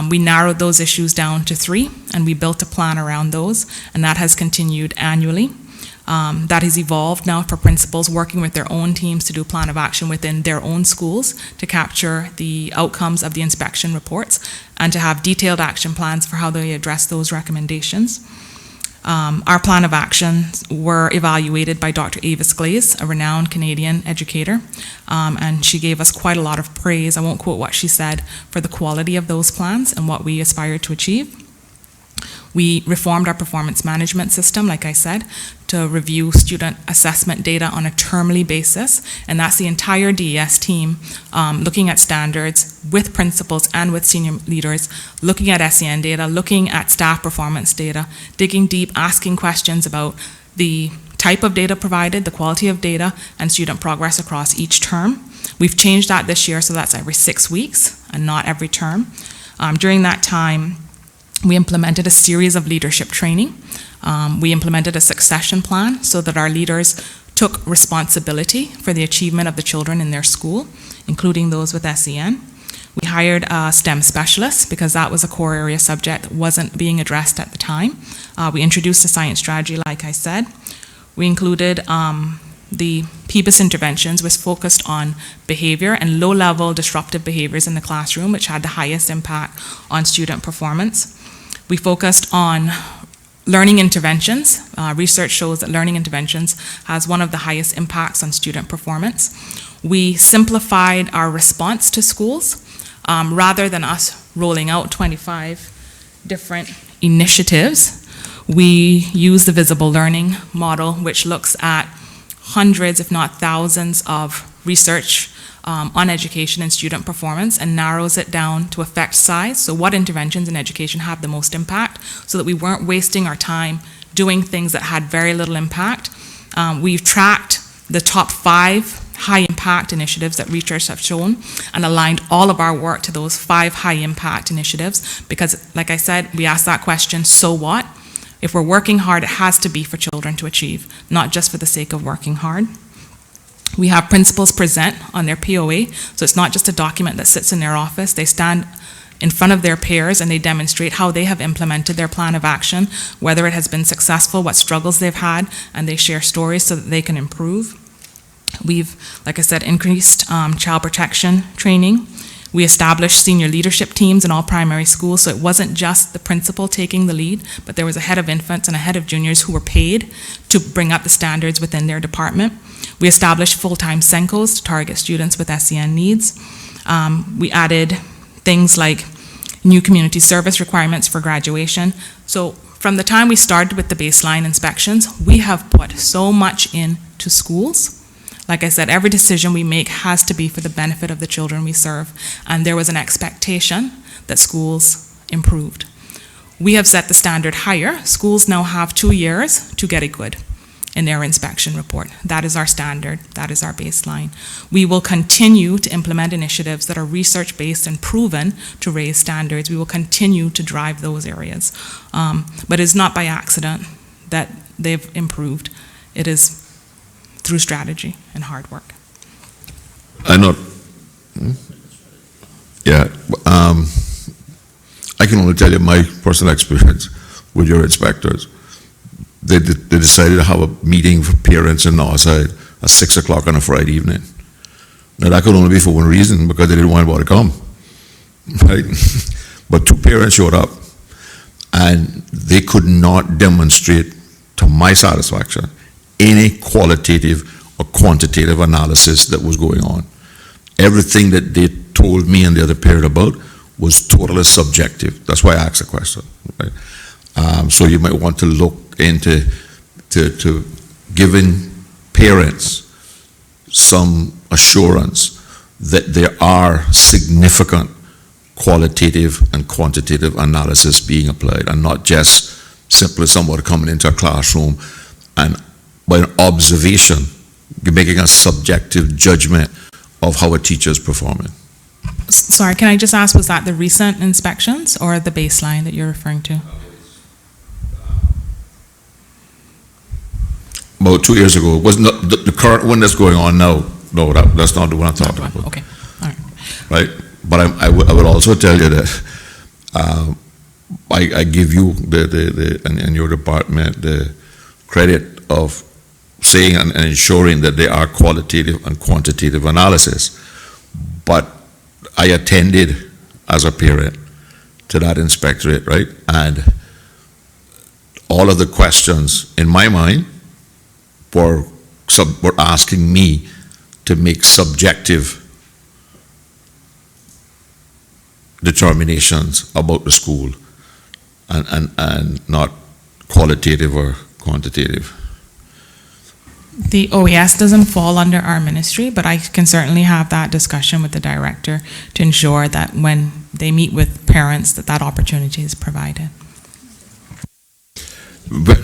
We narrowed those issues down to 3, and we built a plan around those, and that has continued annually. That has evolved now for principals working with their own teams to do plan of action within their own schools to capture the outcomes of the inspection reports and to have detailed action plans for how they address those recommendations. Our plan of actions were evaluated by Dr. Avis Glaze, a renowned Canadian educator, and she gave us quite a lot of praise. I won't quote what she said for the quality of those plans and what we aspired to achieve. We reformed our performance management system, like I said, to review student assessment data on a termly basis, and that's the entire DES team looking at standards with principals and with senior leaders, looking at SEN data, looking at staff performance data, digging deep, asking questions about the type of data provided, the quality of data, and student progress across each term. We've changed that this year, so that's every 6 weeks and not every term. During that time, we implemented a series of leadership training. We implemented a succession plan so that our leaders took responsibility for the achievement of the children in their school, including those with SEN. We hired a STEM specialist because that was a core area subject that wasn't being addressed at the time. We introduced a science strategy, like I said. We included the P.A.C. interventions, was focused on behavior and low-level disruptive behaviors in the classroom, which had the highest impact on student performance. We focused on learning interventions. Research shows that learning interventions has one of the highest impacts on student performance. We simplified our response to schools. Rather than us rolling out 25 different initiatives, we use the visible learning model, which looks at hundreds, if not thousands, of research on education and student performance and narrows it down to effect size. So what interventions in education have the most impact, so that we weren't wasting our time doing things that had very little impact. We've tracked the top 5 high impact initiatives that research have shown and aligned all of our work to those 5 high impact initiatives because, like I said, we asked that question, so what? If we're working hard, it has to be for children to achieve, not just for the sake of working hard. We have principals present on their POA, so it's not just a document that sits in their office. They stand in front of their peers and they demonstrate how they have implemented their plan of action, whether it has been successful, what struggles they've had, and they share stories so that they can improve. We've, like I said, increased child protection training. We established senior leadership teams in all primary schools, so it wasn't just the principal taking the lead, but there was a head of infants and a head of juniors who were paid to bring up the standards within their department. We established full-time SENCOs to target students with SEN needs. We added things like new community service requirements for graduation. So from the time we started with the baseline inspections, we have put so much into schools. Like I said, every decision we make has to be for the benefit of the children we serve, and there was an expectation that schools improved. We have set the standard higher. Schools now have 2 years to get it good in their inspection report. That is our standard, that is our baseline. We will continue to implement initiatives that are research-based and proven to raise standards. We will continue to drive those areas. But it's not by accident that they've improved, it is through strategy and hard work. I know. Yeah. I can only tell you my personal experience with your inspectors. They decided to have a meeting for parents in Northside at 6 o'clock on a Friday evening. Now that could only be for one reason, because they didn't want anybody to come, right? But 2 parents showed up, and they could not demonstrate, to my satisfaction, any qualitative or quantitative analysis that was going on. Everything that they told me and the other parent about was totally subjective. That's why I asked the question, right? So you might want to look into to giving parents some assurance that there are significant qualitative and quantitative analysis being applied, and not just simply somebody coming into a classroom and by an observation making a subjective judgment of how a teacher is performing. Sorry, can I just ask, was that the recent inspections or the baseline that you're referring to? About 2 years ago. It was not the current one that's going on now. No, that's not the one I'm talking about. Okay, all right. Right? But I would also tell you that I give you and your department the credit of saying and ensuring that there are qualitative and quantitative analysis. But I attended as a parent to that inspectorate, right? And all of the questions in my mind were asking me to make subjective determinations about the school and not qualitative or quantitative. The OES doesn't fall under our ministry, but I can certainly have that discussion with the director to ensure that when they meet with parents, that opportunity is provided. But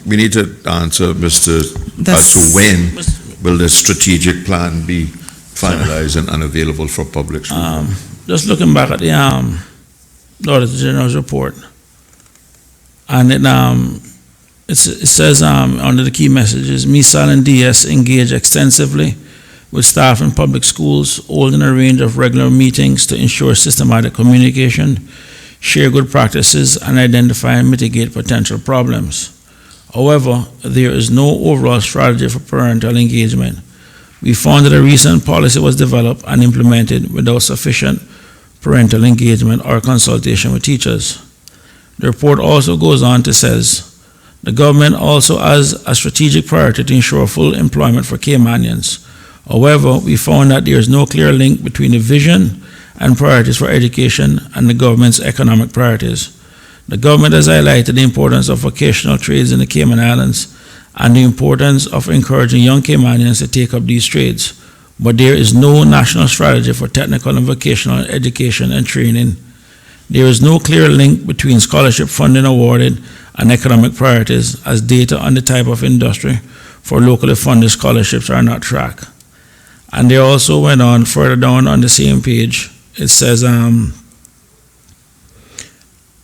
we need to answer, Mr. As to when will the strategic plan be finalized and available for public scrutiny? Just looking back at the Auditor General's report, and it says under the key messages, MESAL and DS engage extensively with staff in public schools, holding a range of regular meetings to ensure systematic communication, share good practices, and identify and mitigate potential problems. However, there is no overall strategy for parental engagement. We found that a recent policy was developed and implemented without sufficient parental engagement or consultation with teachers. The report also goes on to says, the government also has a strategic priority to ensure full employment for Caymanians. However, we found that there is no clear link between the vision and priorities for education and the government's economic priorities. The government has highlighted the importance of vocational trades in the Cayman Islands and the importance of encouraging young Caymanians to take up these trades, but there is no national strategy for technical and vocational education and training. There is no clear link between scholarship funding awarded and economic priorities, as data on the type of industry for locally funded scholarships are not tracked. And they also went on further down on the same page. It says, neither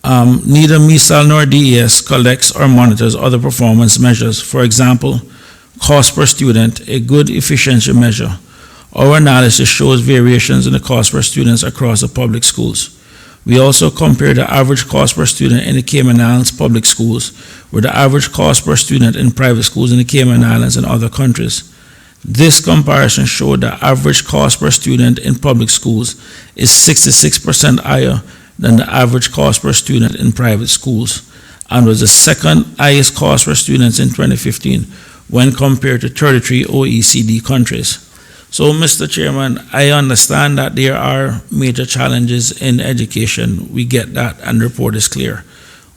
MESAL nor DES collects or monitors other performance measures. For example, cost per student, a good efficiency measure. Our analysis shows variations in the cost per student across the public schools. We also compare the average cost per student in the Cayman Islands public schools with the average cost per student in private schools in the Cayman Islands and other countries. This comparison showed the average cost per student in public schools is 66% higher than the average cost per student in private schools, and was the second highest cost per student in 2015 when compared to 33 OECD countries. So, Mr. Chairman, I understand that there are major challenges in education. We get that, and the report is clear.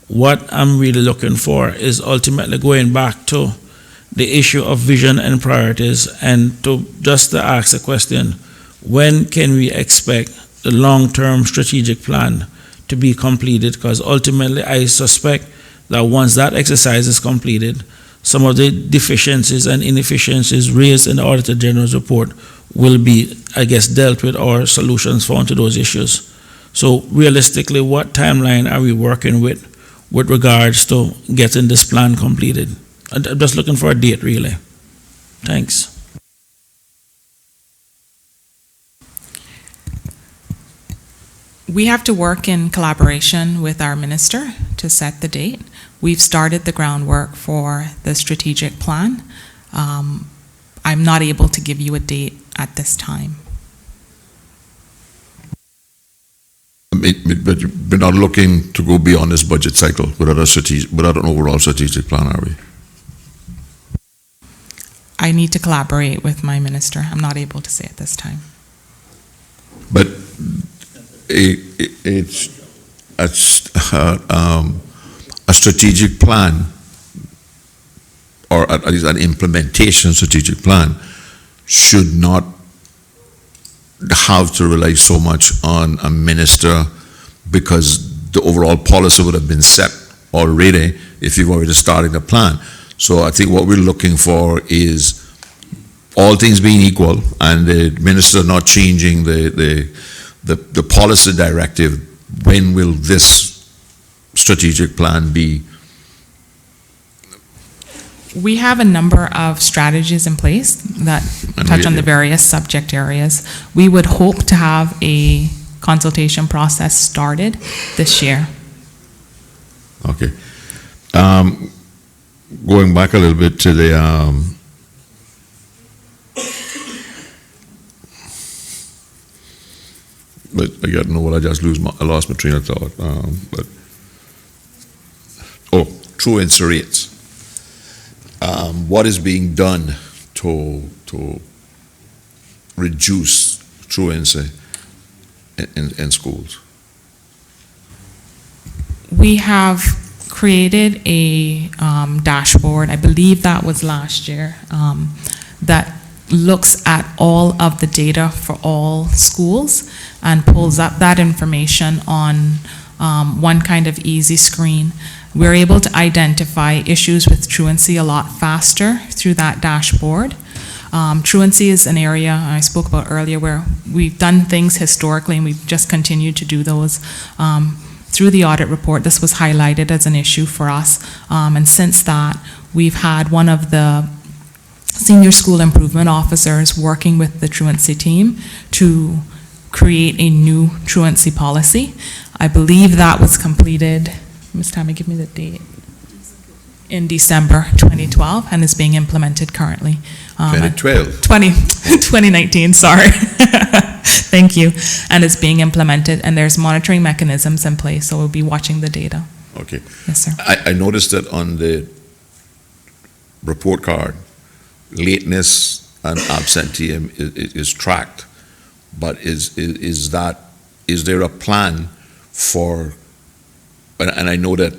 What I'm really looking for is ultimately going back to the issue of vision and priorities, and to just to ask the question, when can we expect the long-term strategic plan to be completed? Because ultimately I suspect that once that exercise is completed, some of the deficiencies and inefficiencies raised in the Auditor General's report will be, I guess, dealt with, or solutions found to those issues. So realistically, what timeline are we working with with regards to getting this plan completed? I'm just looking for a date, really. Thanks. We have to work in collaboration with our minister to set the date. We've started the groundwork for the strategic plan. I'm not able to give you a date at this time. But we're not looking to go beyond this budget cycle without an overall strategic plan, are we? I need to collaborate with my minister. I'm not able to say at this time. But it's a strategic plan, or at least an implementation strategic plan, should not have to rely so much on a minister, because the overall policy would have been set already if you've already started the plan. So I think what we're looking for is, all things being equal, and the minister not changing the policy directive, when will this strategic plan be? We have a number of strategies in place that touch on the various subject areas. We would hope to have a consultation process started this year. Okay. Going back a little bit to the but I got to know what I just I lost my train of thought. Truancy rates. What is being done to reduce truancy in schools? We have created a dashboard, I believe that was last year, that looks at all of the data for all schools and pulls up that information on one kind of easy screen. We're able to identify issues with truancy a lot faster through that dashboard. Truancy is an area I spoke about earlier where we've done things historically and we've just continued to do those. Through the audit report, this was highlighted as an issue for us. And since that, we've had one of the senior school improvement officers working with the truancy team to create a new truancy policy. I believe that was completed, Ms. Tammy, give me the date, in December 2012, and is being implemented currently. 2019, sorry. Thank you. And it's being implemented, and there's monitoring mechanisms in place, so we'll be watching the data. Okay. Yes, sir. I noticed that on the report card, lateness and absenteeism is tracked, but is there a plan for, and I know that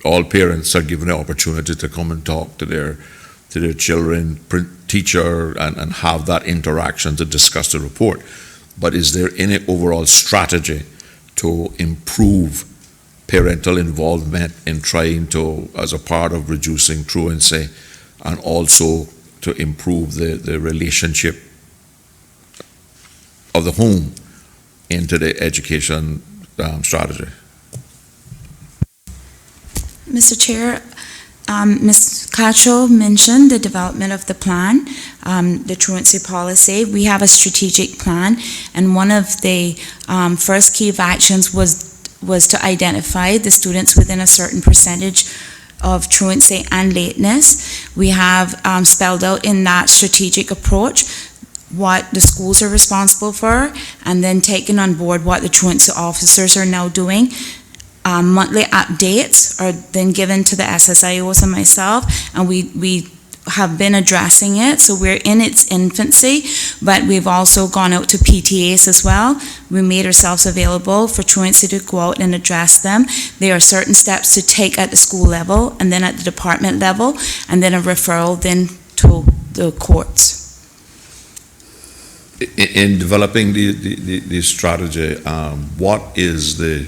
all parents are given the opportunity to come and talk to their children, teacher, and have that interaction to discuss the report, but is there any overall strategy to improve parental involvement in trying to, as a part of reducing truancy, and also to improve the relationship of the home into the education strategy? Mr. Chair, Ms. Cacho mentioned the development of the plan, the truancy policy. We have a strategic plan, and one of the first key of actions was to identify the students within a certain percentage of truancy and lateness. We have spelled out in that strategic approach what the schools are responsible for, and then taken on board what the truancy officers are now doing. Monthly updates are then given to the SSIOs and myself, and we have been addressing it. So we're in its infancy, but we've also gone out to PTAs as well. We made ourselves available for truancy to go out and address them. There are certain steps to take at the school level, and then at the department level, and then a referral then to the courts. In developing the strategy, what is the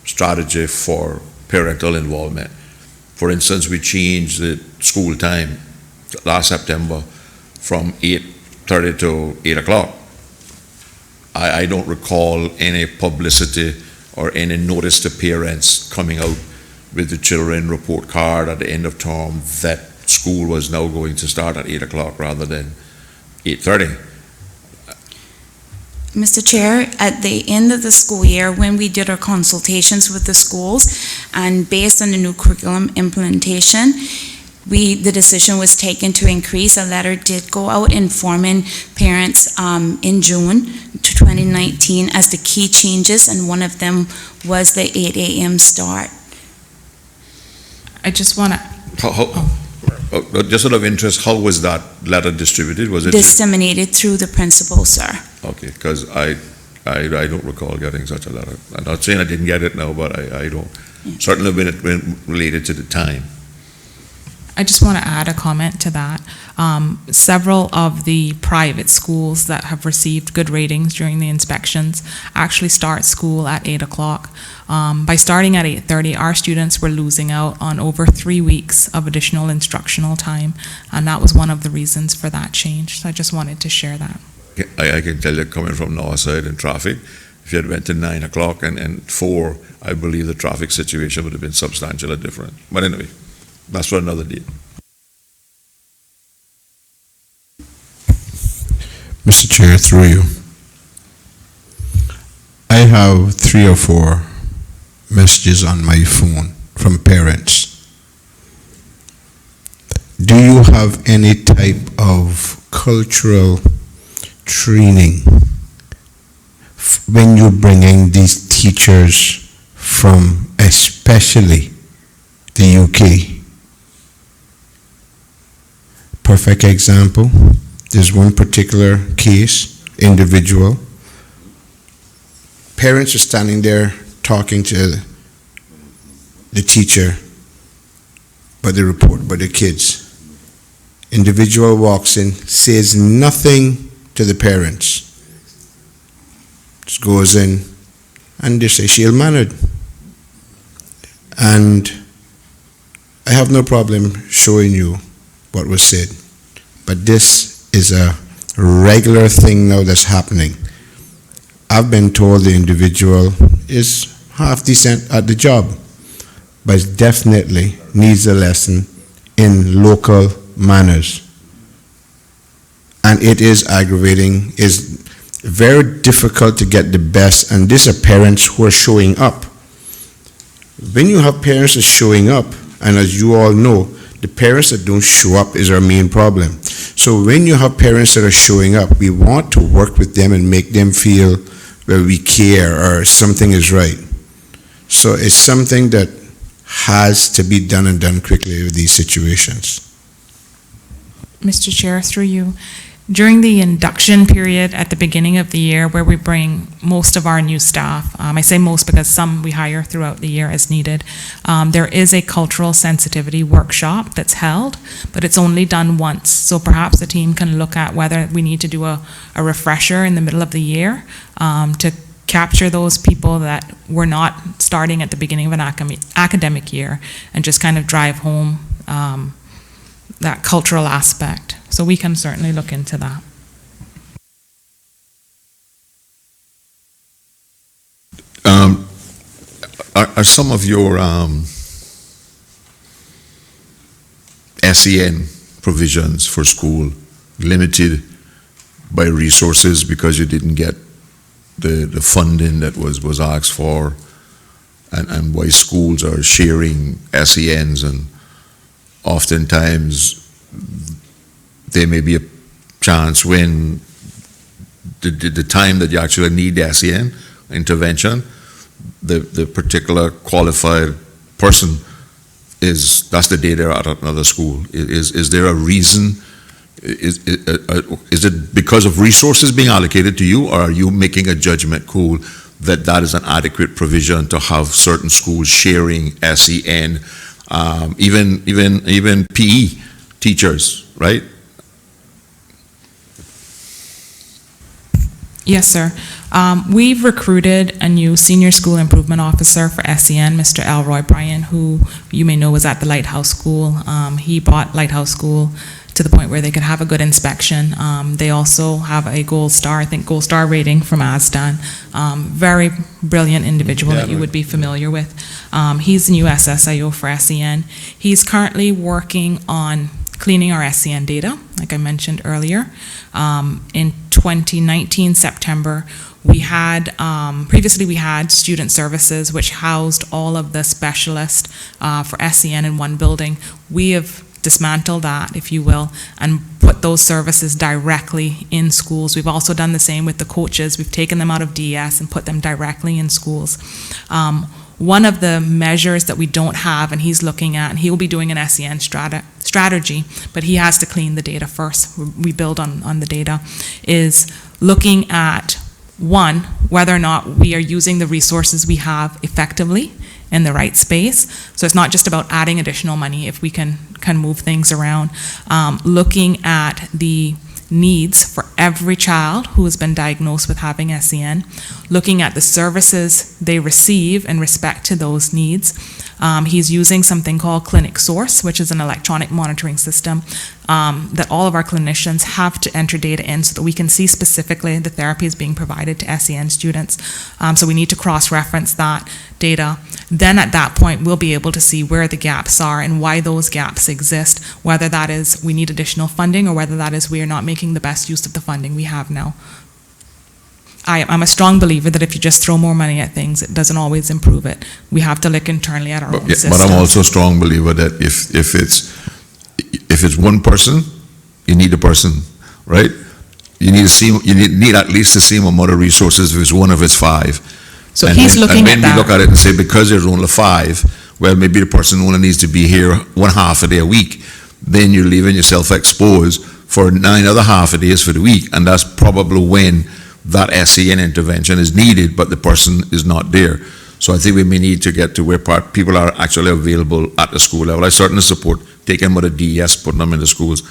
strategy for parental involvement? For instance, we changed the school time last September from 8:30 to 8 o'clock. I don't recall any publicity or any notice to parents coming out with the children report card at the end of term that school was now going to start at 8 o'clock rather than 8:30. Mr. Chair, at the end of the school year, when we did our consultations with the schools, and based on the new curriculum implementation, the decision was taken to increase. A letter did go out informing parents in June 2019 as the key changes, and one of them was the 8 a.m. start. I just want to, Just out of interest, how was that letter distributed? Was it Disseminated through the principal, sir. Okay, because I don't recall getting such a letter. I'm not saying I didn't get it now, but I don't. Yeah. Certainly when it been related to the time. I just want to add a comment to that. Several of the private schools that have received good ratings during the inspections actually start school at 8 o'clock. By starting at 8:30, our students were losing out on over 3 weeks of additional instructional time, and that was one of the reasons for that change. So I just wanted to share that. I can tell you, coming from north side in traffic, if you had went to 9 o'clock and 4, I believe the traffic situation would have been substantially different. But anyway, that's for another day. Mr. Chair, through you. I have 3 or 4 messages on my phone from parents. Do you have any type of cultural training when you bring in these teachers from especially the UK? Perfect example. There's one particular case, individual. Parents are standing there talking to the teacher about the report by the kids. Individual walks in, says nothing to the parents. Just goes in, and they say she ill-mannered. And I have no problem showing you what was said, but this is a regular thing now that's happening. I've been told the individual is half decent at the job, but definitely needs a lesson in local manners. And it is aggravating, it's very difficult to get the best, and these are parents who are showing up. When you have parents that are showing up, and as you all know, the parents that don't show up is our main problem. So when you have parents that are showing up, we want to work with them and make them feel that we care or something is right. So it's something that has to be done and done quickly with these situations. Mr. Chair, through you, during the induction period at the beginning of the year where we bring most of our new staff, I say most because some we hire throughout the year as needed, there is a cultural sensitivity workshop that's held, but it's only done once. So perhaps the team can look at whether we need to do a refresher in the middle of the year to capture those people that were not starting at the beginning of an academic year and just kind of drive home that cultural aspect. So we can certainly look into that. Are some of your SEN provisions for school limited by resources because you didn't get the funding that was asked for, and why schools are sharing SENs, and oftentimes there may be a chance when the time that you actually need the SEN intervention, the particular qualified person that's the day they're at another school. Is there a reason? Is it because of resources being allocated to you, or are you making a judgment call that is an adequate provision to have certain schools sharing SEN, even PE teachers, right? Yes, sir. We've recruited a new senior school improvement officer for SEN, Mr. Elroy Bryan, who you may know was at the Lighthouse School. He brought Lighthouse School to the point where they could have a good inspection. They also have a gold star rating from ASDAN. Very brilliant individual that you would be familiar with. He's the new SSIO for SEN. He's currently working on cleaning our SEN data, like I mentioned earlier. In 2019, September, previously we had student services which housed all of the specialists for SEN in one building. We have dismantled that, if you will, and put those services directly in schools. We've also done the same with the coaches. We've taken them out of DES and put them directly in schools. One of the measures that we don't have, and he's looking at, and he will be doing an SEN strategy, but he has to clean the data first. We build on the data, is looking at, one, whether or not we are using the resources we have effectively in the right space. So it's not just about adding additional money if we can move things around. Looking at the needs for every child who has been diagnosed with having SEN, looking at the services they receive in respect to those needs. He's using something called Clinic Source, which is an electronic monitoring system that all of our clinicians have to enter data in so that we can see specifically the therapies being provided to SEN students. So we need to cross-reference that data. Then at that point, we'll be able to see where the gaps are and why those gaps exist, whether that is we need additional funding or whether that is we are not making the best use of the funding we have now. I'm a strong believer that if you just throw more money at things, it doesn't always improve it. We have to look internally at our own systems. But I'm also a strong believer that if it's one person, you need a person, right? You need at least the same amount of resources if it's one, if it's five. So he's looking at that. And then we look at it and say, because there's only five, well, maybe the person only needs to be here 1/2 a day a week. Then you're leaving yourself exposed for 9 other half a days for the week, and that's probably when that SEN intervention is needed, but the person is not there. So I think we may need to get to where people are actually available at the school level. I certainly support taking them out of DES, putting them in the schools.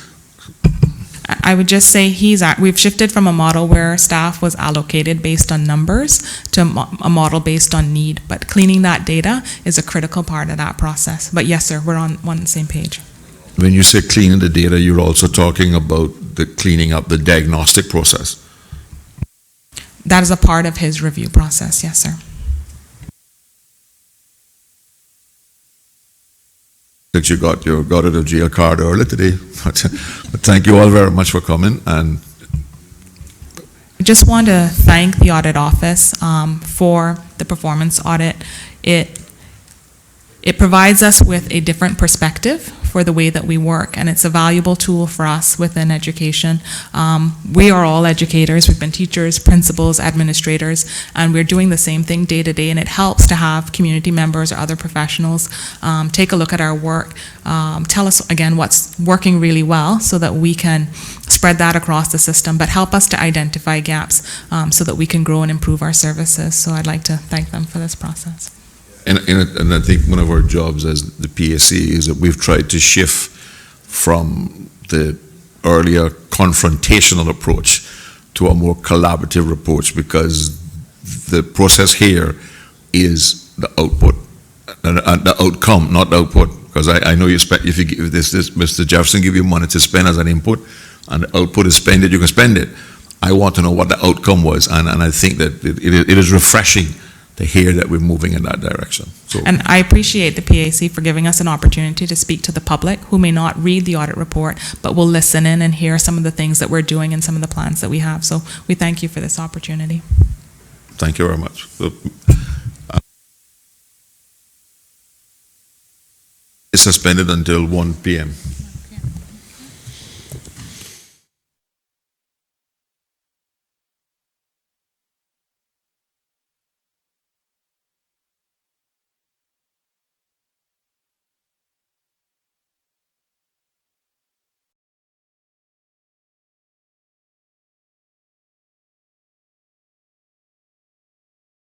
I would just say we've shifted from a model where staff was allocated based on numbers to a model based on need, but cleaning that data is a critical part of that process. But yes, sir, we're on the same page. When you say cleaning the data, you're also talking about the cleaning up the diagnostic process. That is a part of his review process, yes, sir. That you got out of jail card early today, but thank you all very much for coming. And I just want to thank the audit office for the performance audit. It provides us with a different perspective for the way that we work, and it's a valuable tool for us within education. We are all educators. We've been teachers, principals, administrators, and we're doing the same thing day to day, and it helps to have community members or other professionals take a look at our work, tell us again what's working really well so that we can spread that across the system, but help us to identify gaps so that we can grow and improve our services. So I'd like to thank them for this process. And I think one of our jobs as the P.A.C. is that we've tried to shift from the earlier confrontational approach to a more collaborative approach, because the process here is the output and the outcome, not the output. Because I know you spend, if you give this Mr. Jefferson give you money to spend as an input, and the output is spend it, you can spend it. I want to know what the outcome was, and I think that it is refreshing to hear that we're moving in that direction. So, and I appreciate the P.A.C. for giving us an opportunity to speak to the public who may not read the audit report, but will listen in and hear some of the things that we're doing and some of the plans that we have. So we thank you for this opportunity. thank you very much. So, it's suspended until 1 p.m.